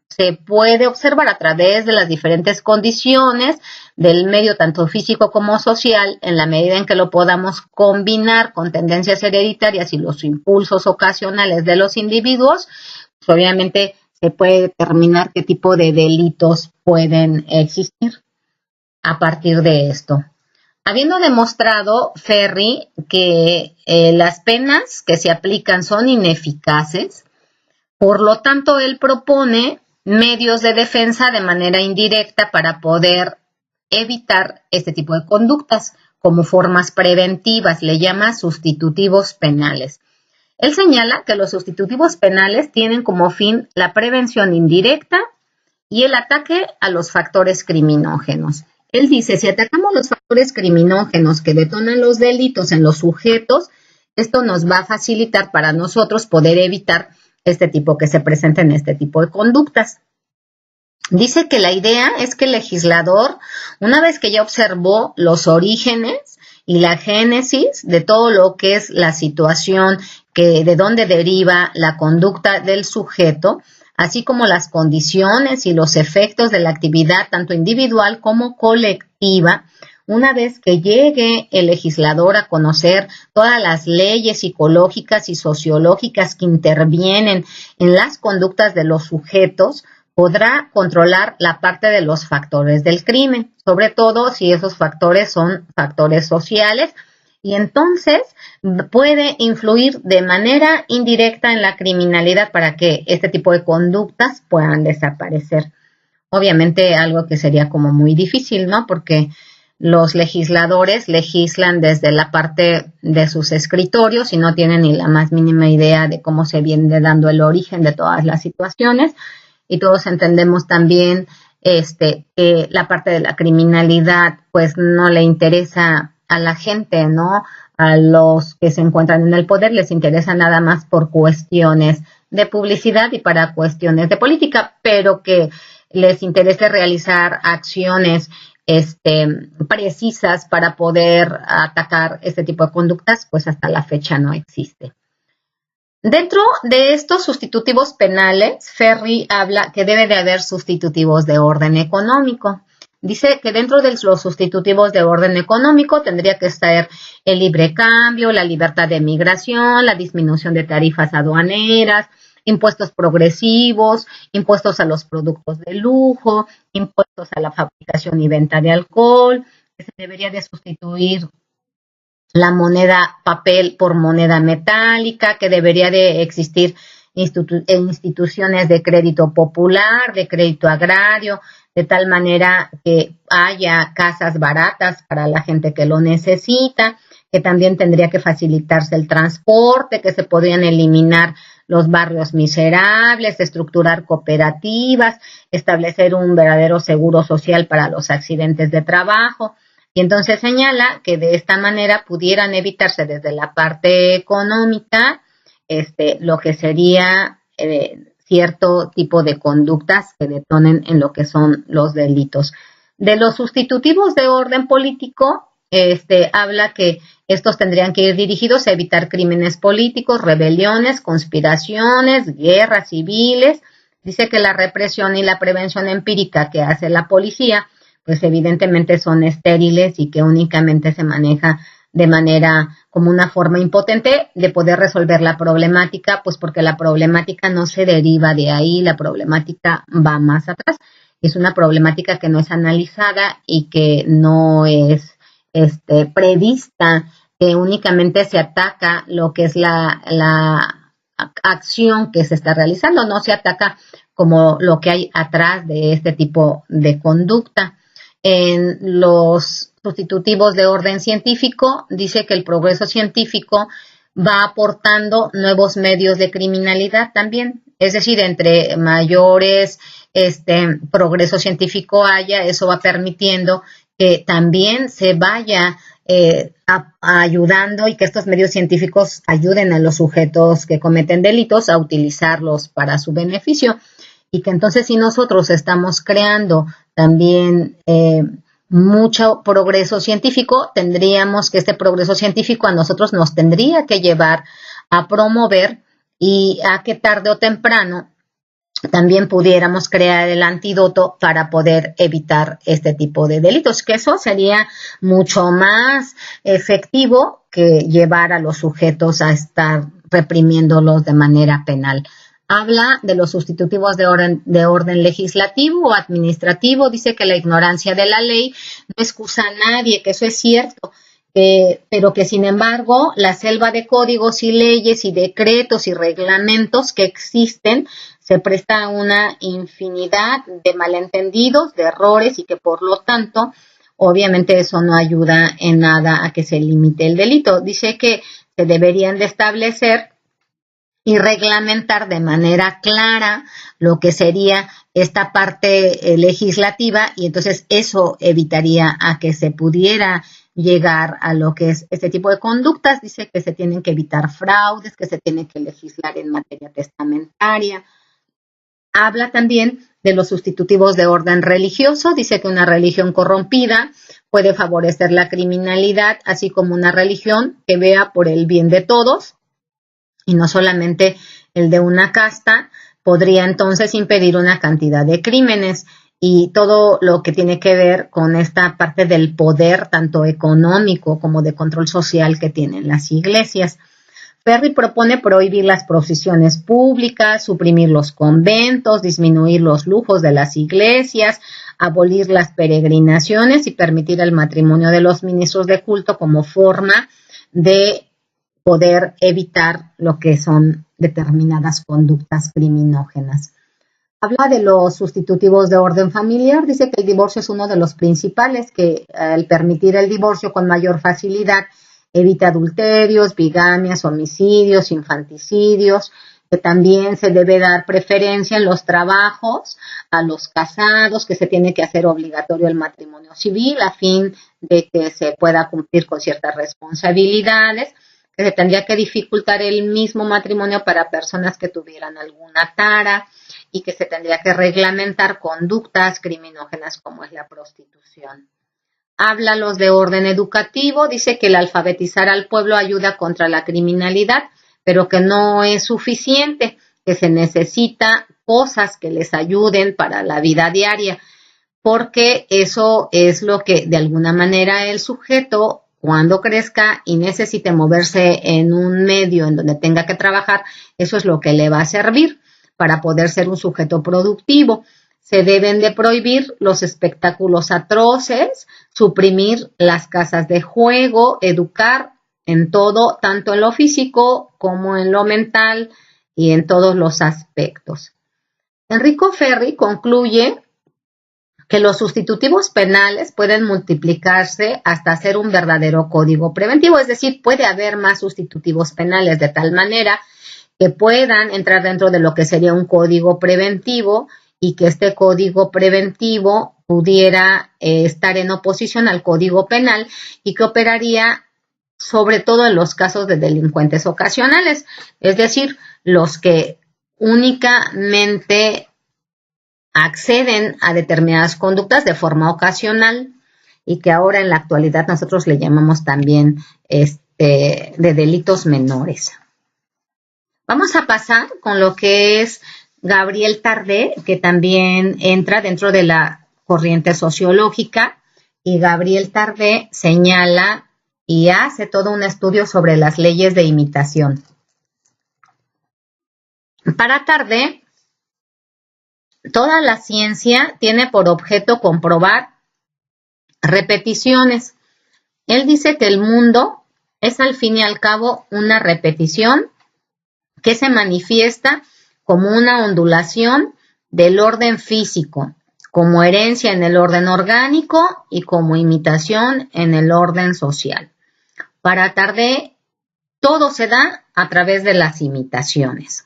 se puede observar a través de las diferentes condiciones del medio tanto físico como social, en la medida en que lo podamos combinar con tendencias hereditarias y los impulsos ocasionales de los individuos, pues obviamente se puede determinar qué tipo de delitos pueden existir a partir de esto. Habiendo demostrado Ferri que las penas que se aplican son ineficaces, por lo tanto, él propone medios de defensa de manera indirecta para poder evitar este tipo de conductas como formas preventivas, le llama sustitutivos penales. Él señala que los sustitutivos penales tienen como fin la prevención indirecta y el ataque a los factores criminógenos. Él dice, si atacamos los factores criminógenos que detonan los delitos en los sujetos, esto nos va a facilitar para nosotros poder evitar que se presenten este tipo de conductas. Dice que la idea es que el legislador, una vez que ya observó los orígenes y la génesis de todo lo que es la situación, de dónde deriva la conducta del sujeto, así como las condiciones y los efectos de la actividad, tanto individual como colectiva, una vez que llegue el legislador a conocer todas las leyes psicológicas y sociológicas que intervienen en las conductas de los sujetos, podrá controlar la parte de los factores del crimen, sobre todo si esos factores son factores sociales, y entonces puede influir de manera indirecta en la criminalidad para que este tipo de conductas puedan desaparecer. Obviamente algo que sería como muy difícil, ¿no? Porque los legisladores legislan desde la parte de sus escritorios y no tienen ni la más mínima idea de cómo se viene dando el origen de todas las situaciones. Y todos entendemos también que la parte de la criminalidad pues no le interesa a la gente, ¿no? A los que se encuentran en el poder les interesa nada más por cuestiones de publicidad y para cuestiones de política, pero que les interese realizar acciones precisas para poder atacar este tipo de conductas, pues hasta la fecha no existe. Dentro de estos sustitutivos penales, Ferri habla que debe de haber sustitutivos de orden económico. Dice que dentro de los sustitutivos de orden económico tendría que estar el libre cambio, la libertad de migración, la disminución de tarifas aduaneras, impuestos progresivos, impuestos a los productos de lujo, impuestos a la fabricación y venta de alcohol, que se debería de sustituir la moneda papel por moneda metálica, que debería de existir instituciones de crédito popular, de crédito agrario, de tal manera que haya casas baratas para la gente que lo necesita, que también tendría que facilitarse el transporte, que se podrían eliminar los barrios miserables, estructurar cooperativas, establecer un verdadero seguro social para los accidentes de trabajo. Y entonces señala que de esta manera pudieran evitarse desde la parte económica lo que sería cierto tipo de conductas que detonen en lo que son los delitos. De los sustitutivos de orden político, habla que estos tendrían que ir dirigidos a evitar crímenes políticos, rebeliones, conspiraciones, guerras civiles. Dice que la represión y la prevención empírica que hace la policía, pues evidentemente son estériles y que únicamente se maneja de manera como una forma impotente de poder resolver la problemática, pues porque la problemática no se deriva de ahí, la problemática va más atrás. Es una problemática que no es analizada y que no es prevista, que únicamente se ataca lo que es la acción que se está realizando, no se ataca como lo que hay atrás de este tipo de conducta. En los sustitutivos de orden científico, dice que el progreso científico va aportando nuevos medios de criminalidad también, es decir, entre mayores progreso científico haya, eso va permitiendo que también se vaya ayudando y que estos medios científicos ayuden a los sujetos que cometen delitos a utilizarlos para su beneficio. Y que entonces si nosotros estamos creando también mucho progreso científico, tendríamos que este progreso científico a nosotros nos tendría que llevar a promover y a que tarde o temprano también pudiéramos crear el antídoto para poder evitar este tipo de delitos, que eso sería mucho más efectivo que llevar a los sujetos a estar reprimiéndolos de manera penal. Habla de los sustitutivos de orden legislativo o administrativo. Dice que la ignorancia de la ley no excusa a nadie, que eso es cierto, pero que sin embargo la selva de códigos y leyes y decretos y reglamentos que existen se presta a una infinidad de malentendidos, de errores, y que por lo tanto obviamente eso no ayuda en nada a que se limite el delito. Dice que se deberían de establecer y reglamentar de manera clara lo que sería esta parte legislativa, y entonces eso evitaría a que se pudiera llegar a lo que es este tipo de conductas. Dice que se tienen que evitar fraudes, que se tiene que legislar en materia testamentaria. Habla también de los sustitutivos de orden religioso. Dice que una religión corrompida puede favorecer la criminalidad, así como una religión que vea por el bien de todos y no solamente el de una casta, podría entonces impedir una cantidad de crímenes, y todo lo que tiene que ver con esta parte del poder, tanto económico como de control social, que tienen las iglesias. Ferri propone prohibir las procesiones públicas, suprimir los conventos, disminuir los lujos de las iglesias, abolir las peregrinaciones y permitir el matrimonio de los ministros de culto como forma de poder evitar lo que son determinadas conductas criminógenas. Habla de los sustitutivos de orden familiar. Dice que el divorcio es uno de los principales, que al permitir el divorcio con mayor facilidad evita adulterios, bigamias, homicidios, infanticidios, que también se debe dar preferencia en los trabajos a los casados, que se tiene que hacer obligatorio el matrimonio civil a fin de que se pueda cumplir con ciertas responsabilidades, que se tendría que dificultar el mismo matrimonio para personas que tuvieran alguna tara, y que se tendría que reglamentar conductas criminógenas como es la prostitución. Habla los de orden educativo. Dice que el alfabetizar al pueblo ayuda contra la criminalidad, pero que no es suficiente, que se necesita cosas que les ayuden para la vida diaria, porque eso es lo que de alguna manera el sujeto, cuando crezca y necesite moverse en un medio en donde tenga que trabajar, eso es lo que le va a servir para poder ser un sujeto productivo. Se deben de prohibir los espectáculos atroces, suprimir las casas de juego, educar en todo, tanto en lo físico como en lo mental y en todos los aspectos. Enrico Ferri concluye que los sustitutivos penales pueden multiplicarse hasta ser un verdadero código preventivo, es decir, puede haber más sustitutivos penales de tal manera que puedan entrar dentro de lo que sería un código preventivo, y que este código preventivo pudiera estar en oposición al código penal, y que operaría sobre todo en los casos de delincuentes ocasionales, es decir, los que únicamente acceden a determinadas conductas de forma ocasional, y que ahora en la actualidad nosotros le llamamos también de delitos menores. Vamos a pasar con lo que es Gabriel Tarde, que también entra dentro de la corriente sociológica, y Gabriel Tarde señala y hace todo un estudio sobre las leyes de imitación. Para Tarde, toda la ciencia tiene por objeto comprobar repeticiones. Él dice que el mundo es al fin y al cabo una repetición que se manifiesta como una ondulación del orden físico, como herencia en el orden orgánico y como imitación en el orden social. Para Tarde, todo se da a través de las imitaciones.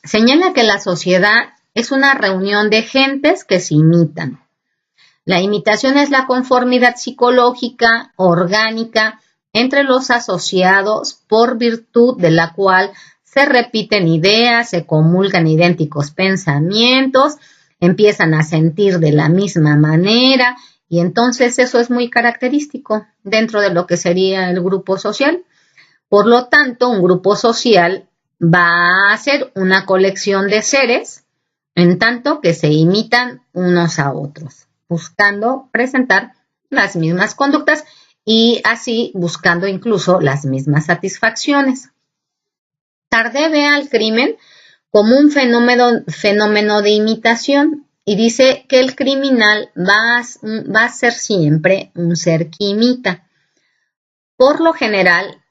Señala que la sociedad es una reunión de gentes que se imitan. La imitación es la conformidad psicológica, orgánica, entre los asociados, por virtud de la cual se repiten ideas, se comulgan idénticos pensamientos, empiezan a sentir de la misma manera, y entonces eso es muy característico dentro de lo que sería el grupo social. Por lo tanto, un grupo social va a ser una colección de seres, en tanto que se imitan unos a otros, buscando presentar las mismas conductas y así buscando incluso las mismas satisfacciones. Tarde ve al crimen como un fenómeno de imitación y dice que el criminal va a ser siempre un ser que imita. Por lo general,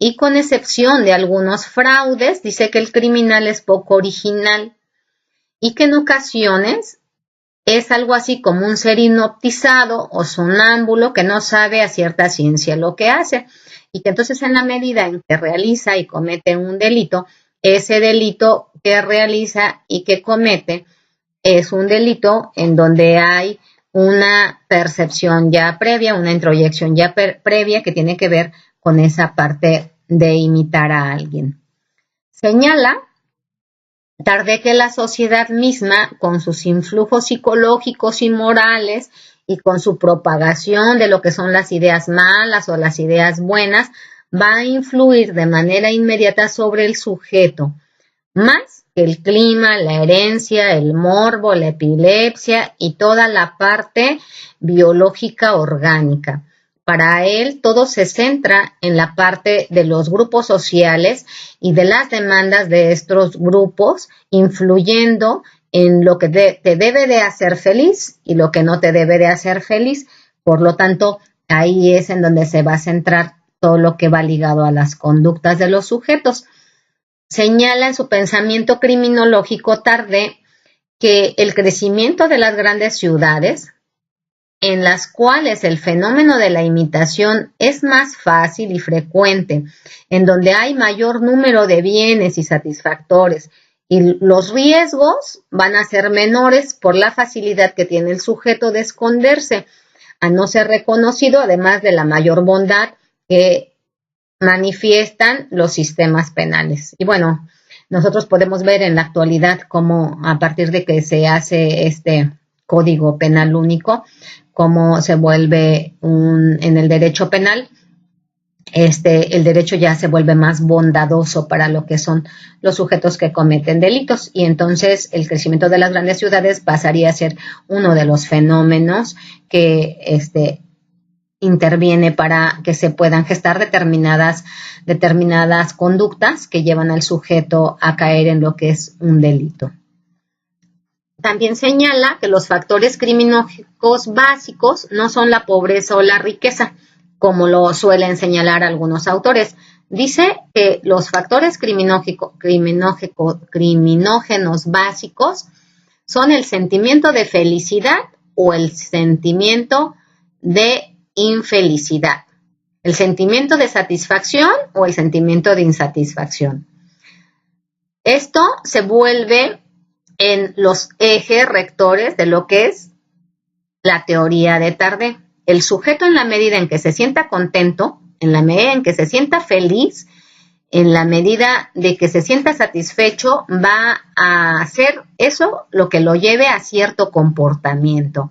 y con excepción de algunos fraudes, dice que el criminal es poco original y que en ocasiones es algo así como un ser hipnotizado o sonámbulo que no sabe a cierta ciencia lo que hace y que entonces en la medida en que realiza y comete un delito, ese delito que realiza y que comete es un delito en donde hay una percepción ya previa, una introyección ya previa que tiene que ver con esa parte de imitar a alguien. Señala Tarde que la sociedad misma, con sus influjos psicológicos y morales y con su propagación de lo que son las ideas malas o las ideas buenas, va a influir de manera inmediata sobre el sujeto, más que el clima, la herencia, el morbo, la epilepsia y toda la parte biológica orgánica. Para él todo se centra en la parte de los grupos sociales y de las demandas de estos grupos, influyendo en lo que te debe de hacer feliz y lo que no te debe de hacer feliz. Por lo tanto, ahí es en donde se va a centrar todo lo que va ligado a las conductas de los sujetos. Señala en su pensamiento criminológico Tarde que el crecimiento de las grandes ciudades, en las cuales el fenómeno de la imitación es más fácil y frecuente, en donde hay mayor número de bienes y satisfactores, y los riesgos van a ser menores por la facilidad que tiene el sujeto de esconderse, a no ser reconocido, además de la mayor bondad que manifiestan los sistemas penales. Y bueno, nosotros podemos ver en la actualidad cómo a partir de que se hace este Código Penal único, cómo se vuelve en el derecho penal, el derecho ya se vuelve más bondadoso para lo que son los sujetos que cometen delitos y entonces el crecimiento de las grandes ciudades pasaría a ser uno de los fenómenos que interviene para que se puedan gestar determinadas conductas que llevan al sujeto a caer en lo que es un delito. También señala que los factores criminológicos básicos no son la pobreza o la riqueza, como lo suelen señalar algunos autores. Dice que los factores criminógenos básicos son el sentimiento de felicidad o el sentimiento de infelicidad, el sentimiento de satisfacción o el sentimiento de insatisfacción. Esto se vuelve en los ejes rectores de lo que es la teoría de Tarde. El sujeto, en la medida en que se sienta contento, en la medida en que se sienta feliz, en la medida de que se sienta satisfecho, va a hacer eso lo que lo lleve a cierto comportamiento.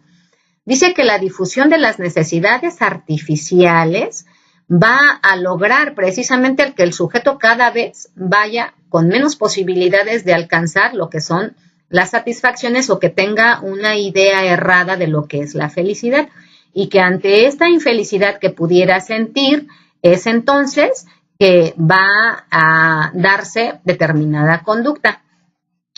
Dice que la difusión de las necesidades artificiales va a lograr precisamente el que el sujeto cada vez vaya con menos posibilidades de alcanzar lo que son las satisfacciones o que tenga una idea errada de lo que es la felicidad y que ante esta infelicidad que pudiera sentir es entonces que va a darse determinada conducta.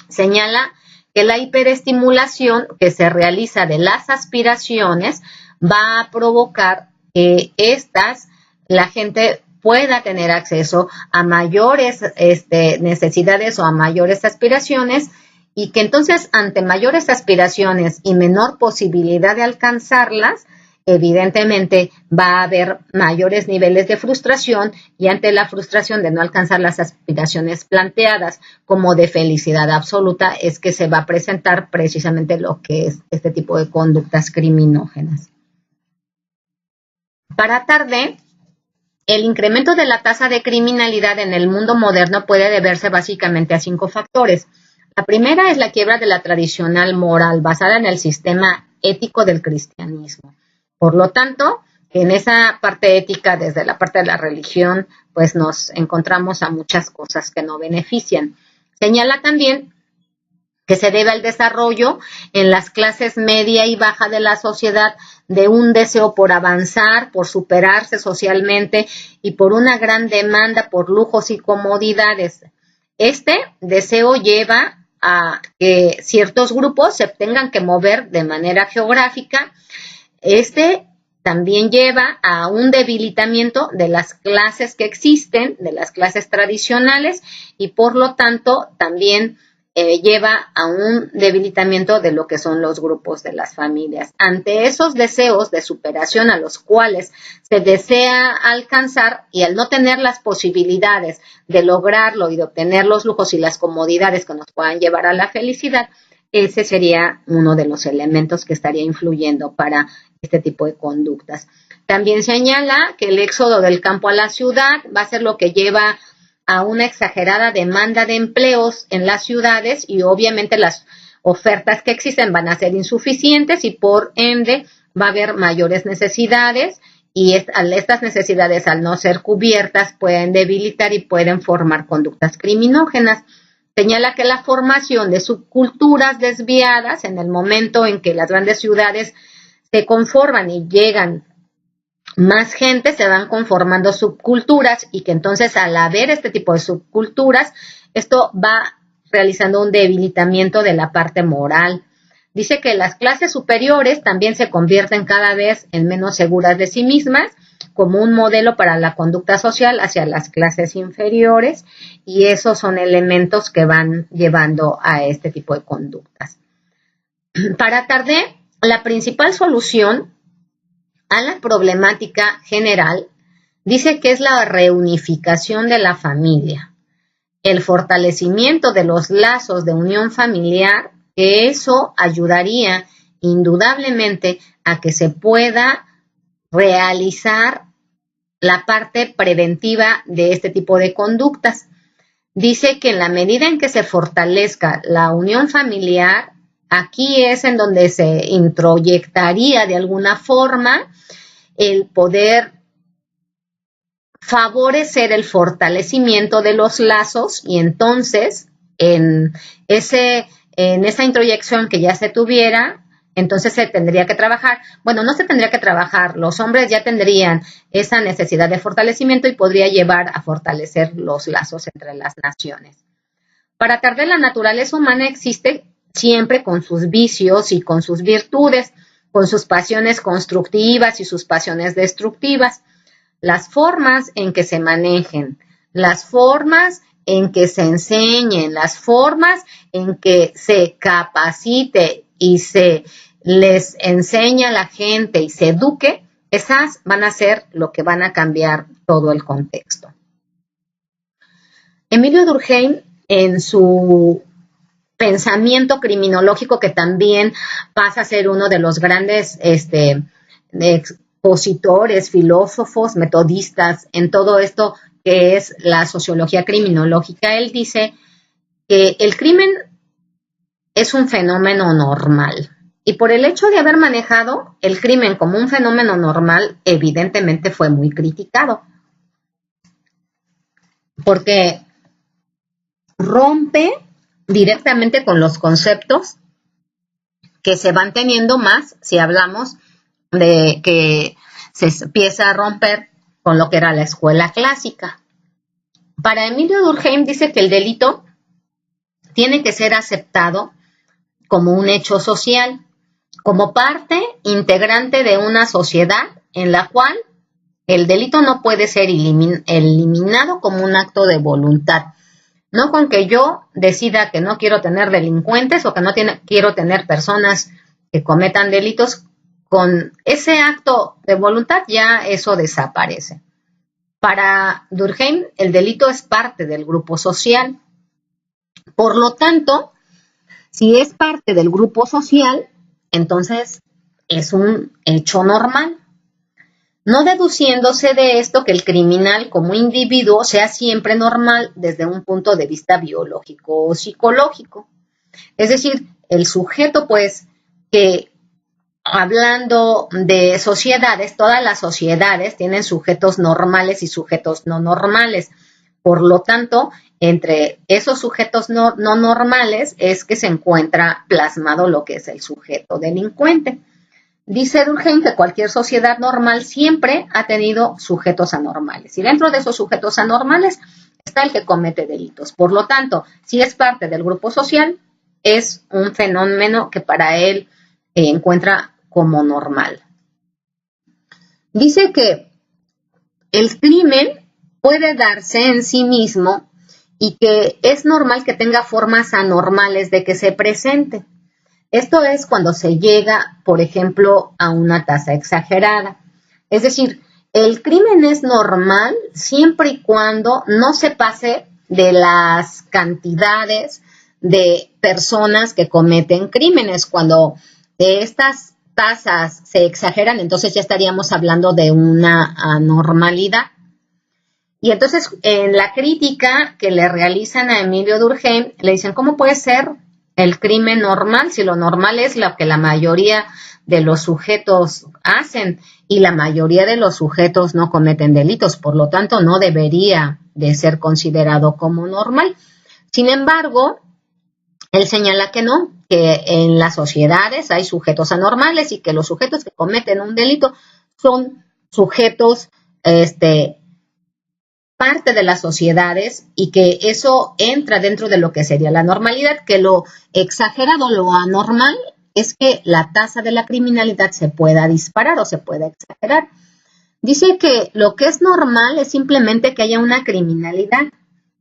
Señala que la hiperestimulación que se realiza de las aspiraciones va a provocar que la gente pueda tener acceso a mayores necesidades o a mayores aspiraciones y que entonces ante mayores aspiraciones y menor posibilidad de alcanzarlas, evidentemente va a haber mayores niveles de frustración y ante la frustración de no alcanzar las aspiraciones planteadas como de felicidad absoluta es que se va a presentar precisamente lo que es este tipo de conductas criminógenas. Para Tarde, el incremento de la tasa de criminalidad en el mundo moderno puede deberse básicamente a 5 factores. La primera es la quiebra de la tradicional moral basada en el sistema ético del cristianismo. Por lo tanto, en esa parte ética, desde la parte de la religión, pues nos encontramos a muchas cosas que no benefician. Señala también que se debe al desarrollo en las clases media y baja de la sociedad de un deseo por avanzar, por superarse socialmente y por una gran demanda por lujos y comodidades. Este deseo lleva a que ciertos grupos se tengan que mover de manera geográfica. Este también lleva a un debilitamiento de las clases que existen, de las clases tradicionales, y por lo tanto también lleva a un debilitamiento de lo que son los grupos de las familias. Ante esos deseos de superación a los cuales se desea alcanzar, y al no tener las posibilidades de lograrlo y de obtener los lujos y las comodidades que nos puedan llevar a la felicidad, ese sería uno de los elementos que estaría influyendo para este tipo de conductas. También señala que el éxodo del campo a la ciudad va a ser lo que lleva a una exagerada demanda de empleos en las ciudades, y obviamente las ofertas que existen van a ser insuficientes y por ende va a haber mayores necesidades, y estas necesidades, al no ser cubiertas, pueden debilitar y pueden formar conductas criminógenas. Señala que la formación de subculturas desviadas, en el momento en que las grandes ciudades se conforman y llegan más gente, se van conformando subculturas, y que entonces, al haber este tipo de subculturas, esto va realizando un debilitamiento de la parte moral. Dice que las clases superiores también se convierten cada vez en menos seguras de sí mismas, como un modelo para la conducta social hacia las clases inferiores, y esos son elementos que van llevando a este tipo de conductas. Para Tarde, la principal solución a la problemática general dice que es la reunificación de la familia, el fortalecimiento de los lazos de unión familiar, que eso ayudaría indudablemente a que se pueda realizar la parte preventiva de este tipo de conductas. Dice que en la medida en que se fortalezca la unión familiar, aquí es en donde se introyectaría de alguna forma el poder favorecer el fortalecimiento de los lazos, y entonces en esa introyección que ya se tuviera, entonces se tendría que trabajar. Bueno, no se tendría que trabajar, los hombres ya tendrían esa necesidad de fortalecimiento y podría llevar a fortalecer los lazos entre las naciones. Para Tarde, la naturaleza humana existe siempre con sus vicios y con sus virtudes, con sus pasiones constructivas y sus pasiones destructivas. Las formas en que se manejen, las formas en que se enseñen, las formas en que se capacite y se les enseña a la gente y se eduque, esas van a ser lo que van a cambiar todo el contexto. Emilio Durkheim, en su pensamiento criminológico, que también pasa a ser uno de los grandes expositores, filósofos, metodistas en todo esto que es la sociología criminológica, él dice que el crimen es un fenómeno normal, y por el hecho de haber manejado el crimen como un fenómeno normal, evidentemente fue muy criticado, porque rompe directamente con los conceptos que se van teniendo, más si hablamos de que se empieza a romper con lo que era la escuela clásica. Para Emilio Durkheim dice que el delito tiene que ser aceptado como un hecho social, como parte integrante de una sociedad en la cual el delito no puede ser eliminado como un acto de voluntad. No con que yo decida que no quiero tener delincuentes o que no quiero tener personas que cometan delitos, con ese acto de voluntad ya eso desaparece. Para Durkheim, el delito es parte del grupo social. Por lo tanto, si es parte del grupo social, entonces es un hecho normal. No deduciéndose de esto que el criminal como individuo sea siempre normal desde un punto de vista biológico o psicológico. Es decir, el sujeto, pues, que hablando de sociedades, todas las sociedades tienen sujetos normales y sujetos no normales. Por lo tanto, entre esos sujetos no normales es que se encuentra plasmado lo que es el sujeto delincuente. Dice Durkheim que cualquier sociedad normal siempre ha tenido sujetos anormales, y dentro de esos sujetos anormales está el que comete delitos. Por lo tanto, si es parte del grupo social, es un fenómeno que para él encuentra como normal. Dice que el crimen puede darse en sí mismo y que es normal que tenga formas anormales de que se presente. Esto es cuando se llega, por ejemplo, a una tasa exagerada. Es decir, el crimen es normal siempre y cuando no se pase de las cantidades de personas que cometen crímenes. Cuando estas tasas se exageran, entonces ya estaríamos hablando de una anormalidad. Y entonces en la crítica que le realizan a Emilio Durkheim, le dicen, ¿cómo puede ser el crimen normal si lo normal es lo que la mayoría de los sujetos hacen y la mayoría de los sujetos no cometen delitos? Por lo tanto, no debería de ser considerado como normal. Sin embargo, él señala que no, que en las sociedades hay sujetos anormales y que los sujetos que cometen un delito son sujetos parte de las sociedades y que eso entra dentro de lo que sería la normalidad, que lo exagerado, lo anormal, es que la tasa de la criminalidad se pueda disparar o se pueda exagerar. Dice que lo que es normal es simplemente que haya una criminalidad,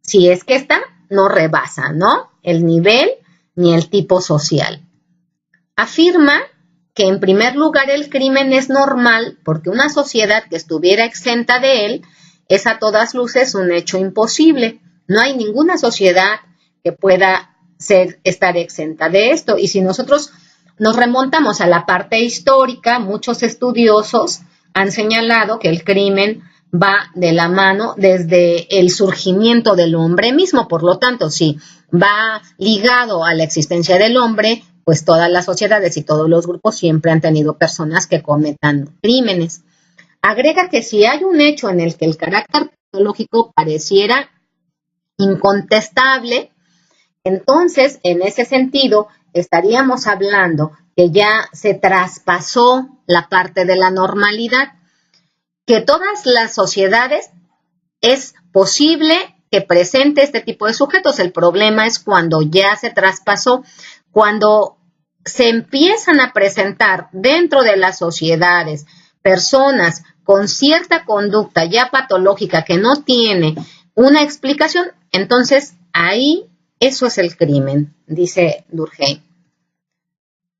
si es que esta no rebasa, ¿no?, el nivel ni el tipo social. Afirma que en primer lugar el crimen es normal porque una sociedad que estuviera exenta de él es a todas luces un hecho imposible. No hay ninguna sociedad que pueda estar exenta de esto. Y si nosotros nos remontamos a la parte histórica, muchos estudiosos han señalado que el crimen va de la mano desde el surgimiento del hombre mismo. Por lo tanto, si va ligado a la existencia del hombre, pues todas las sociedades y todos los grupos siempre han tenido personas que cometan crímenes. Agrega que si hay un hecho en el que el carácter patológico pareciera incontestable, entonces, en ese sentido, estaríamos hablando que ya se traspasó la parte de la normalidad, que todas las sociedades es posible que presente este tipo de sujetos. El problema es cuando ya se traspasó, cuando se empiezan a presentar dentro de las sociedades personas con cierta conducta ya patológica que no tiene una explicación, entonces ahí eso es el crimen, dice Durkheim.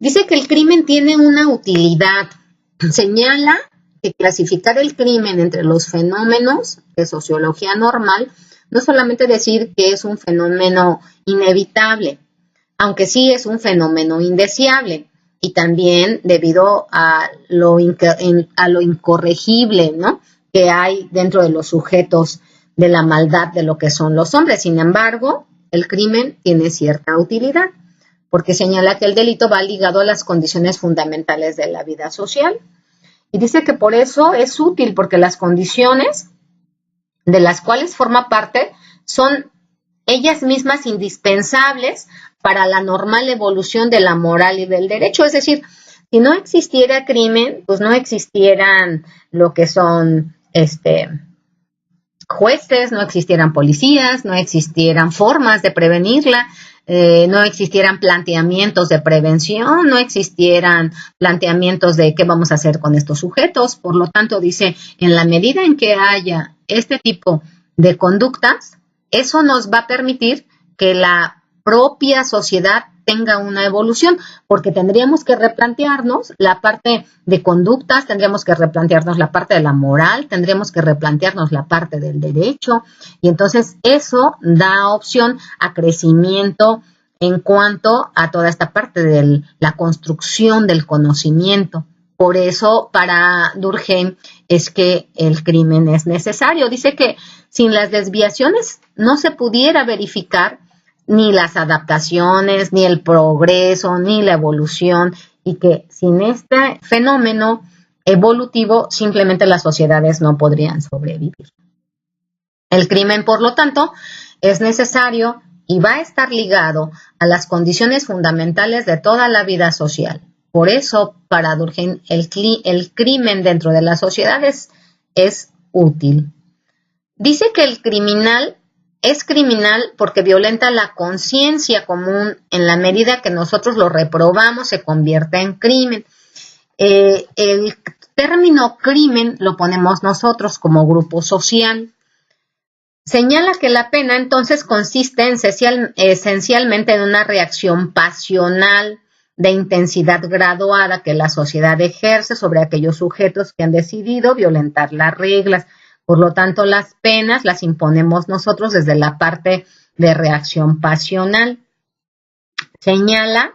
Dice que el crimen tiene una utilidad. Señala que clasificar el crimen entre los fenómenos de sociología normal no solamente decir que es un fenómeno inevitable, aunque sí es un fenómeno indeseable. Y también debido a lo incorregible, ¿no?, que hay dentro de los sujetos de la maldad de lo que son los hombres. Sin embargo, el crimen tiene cierta utilidad, porque señala que el delito va ligado a las condiciones fundamentales de la vida social. Y dice que por eso es útil, porque las condiciones de las cuales forma parte son ellas mismas indispensables para la normal evolución de la moral y del derecho. Es decir, si no existiera crimen, pues no existieran lo que son jueces, no existieran policías, no existieran formas de prevenirla, no existieran planteamientos de prevención, no existieran planteamientos de qué vamos a hacer con estos sujetos. Por lo tanto, dice, en la medida en que haya este tipo de conductas, eso nos va a permitir que la propia sociedad tenga una evolución, porque tendríamos que replantearnos la parte de conductas, tendríamos que replantearnos la parte de la moral, tendríamos que replantearnos la parte del derecho, y entonces eso da opción a crecimiento en cuanto a toda esta parte de la construcción del conocimiento. Por eso, para Durkheim es que el crimen es necesario. Dice que sin las desviaciones no se pudiera verificar ni las adaptaciones, ni el progreso, ni la evolución, y que sin este fenómeno evolutivo simplemente las sociedades no podrían sobrevivir. El crimen, por lo tanto, es necesario y va a estar ligado a las condiciones fundamentales de toda la vida social. Por eso, para Durkheim, el crimen dentro de las sociedades es útil. Dice que el criminal es criminal porque violenta la conciencia común en la medida que nosotros lo reprobamos, se convierte en crimen. El término crimen lo ponemos nosotros como grupo social. Señala que la pena entonces consiste esencialmente en una reacción pasional de intensidad graduada que la sociedad ejerce sobre aquellos sujetos que han decidido violentar las reglas. Por lo tanto, las penas las imponemos nosotros desde la parte de reacción pasional. Señala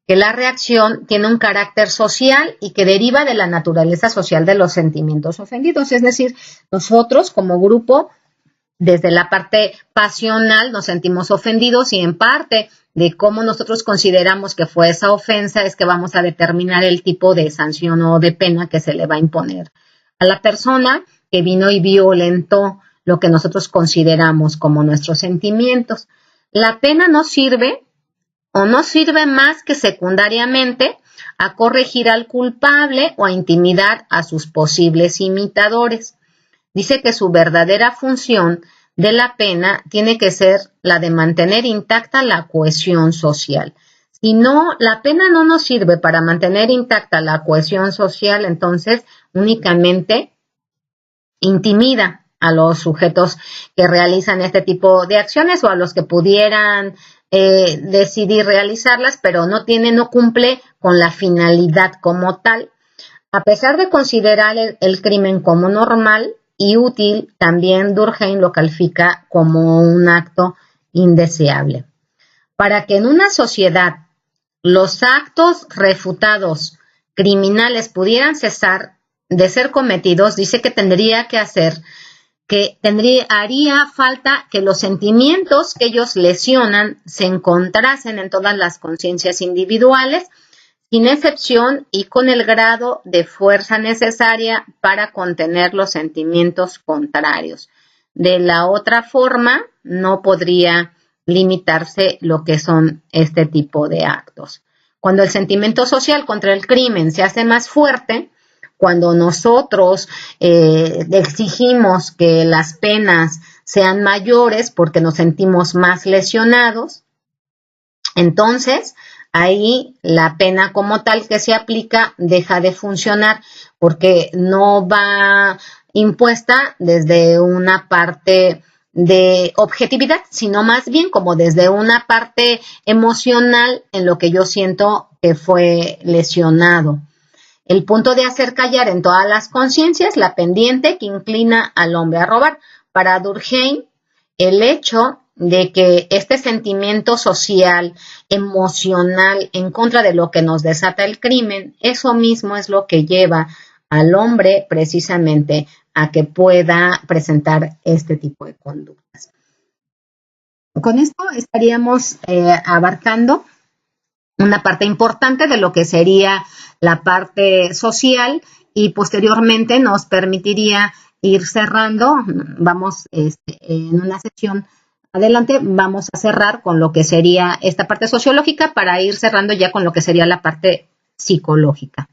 que la reacción tiene un carácter social y que deriva de la naturaleza social de los sentimientos ofendidos. Es decir, nosotros como grupo, desde la parte pasional nos sentimos ofendidos y en parte de cómo nosotros consideramos que fue esa ofensa es que vamos a determinar el tipo de sanción o de pena que se le va a imponer a la persona que vino y violentó lo que nosotros consideramos como nuestros sentimientos. La pena no sirve más que secundariamente a corregir al culpable o a intimidar a sus posibles imitadores. Dice que su verdadera función de la pena tiene que ser la de mantener intacta la cohesión social. Si no, la pena no nos sirve para mantener intacta la cohesión social, entonces únicamente intimida a los sujetos que realizan este tipo de acciones o a los que pudieran decidir realizarlas, pero no cumple con la finalidad como tal. A pesar de considerar el crimen como normal y útil, también Durkheim lo califica como un acto indeseable. Para que en una sociedad los actos refutados criminales pudieran cesar de ser cometidos, dice que haría falta que los sentimientos que ellos lesionan se encontrasen en todas las conciencias individuales, sin excepción y con el grado de fuerza necesaria para contener los sentimientos contrarios. De la otra forma, no podría limitarse lo que son este tipo de actos. Cuando el sentimiento social contra el crimen se hace más fuerte, cuando nosotros exigimos que las penas sean mayores porque nos sentimos más lesionados, entonces ahí la pena como tal que se aplica deja de funcionar porque no va impuesta desde una parte de objetividad, sino más bien como desde una parte emocional en lo que yo siento que fue lesionado. El punto de hacer callar en todas las conciencias la pendiente que inclina al hombre a robar. Para Durkheim, el hecho de que este sentimiento social, emocional, en contra de lo que nos desata el crimen, eso mismo es lo que lleva al hombre precisamente a que pueda presentar este tipo de conductas. Con esto estaríamos abarcando una parte importante de lo que sería la parte social y posteriormente nos permitiría ir cerrando. Vamos en una sesión adelante, vamos a cerrar con lo que sería esta parte sociológica para ir cerrando ya con lo que sería la parte psicológica.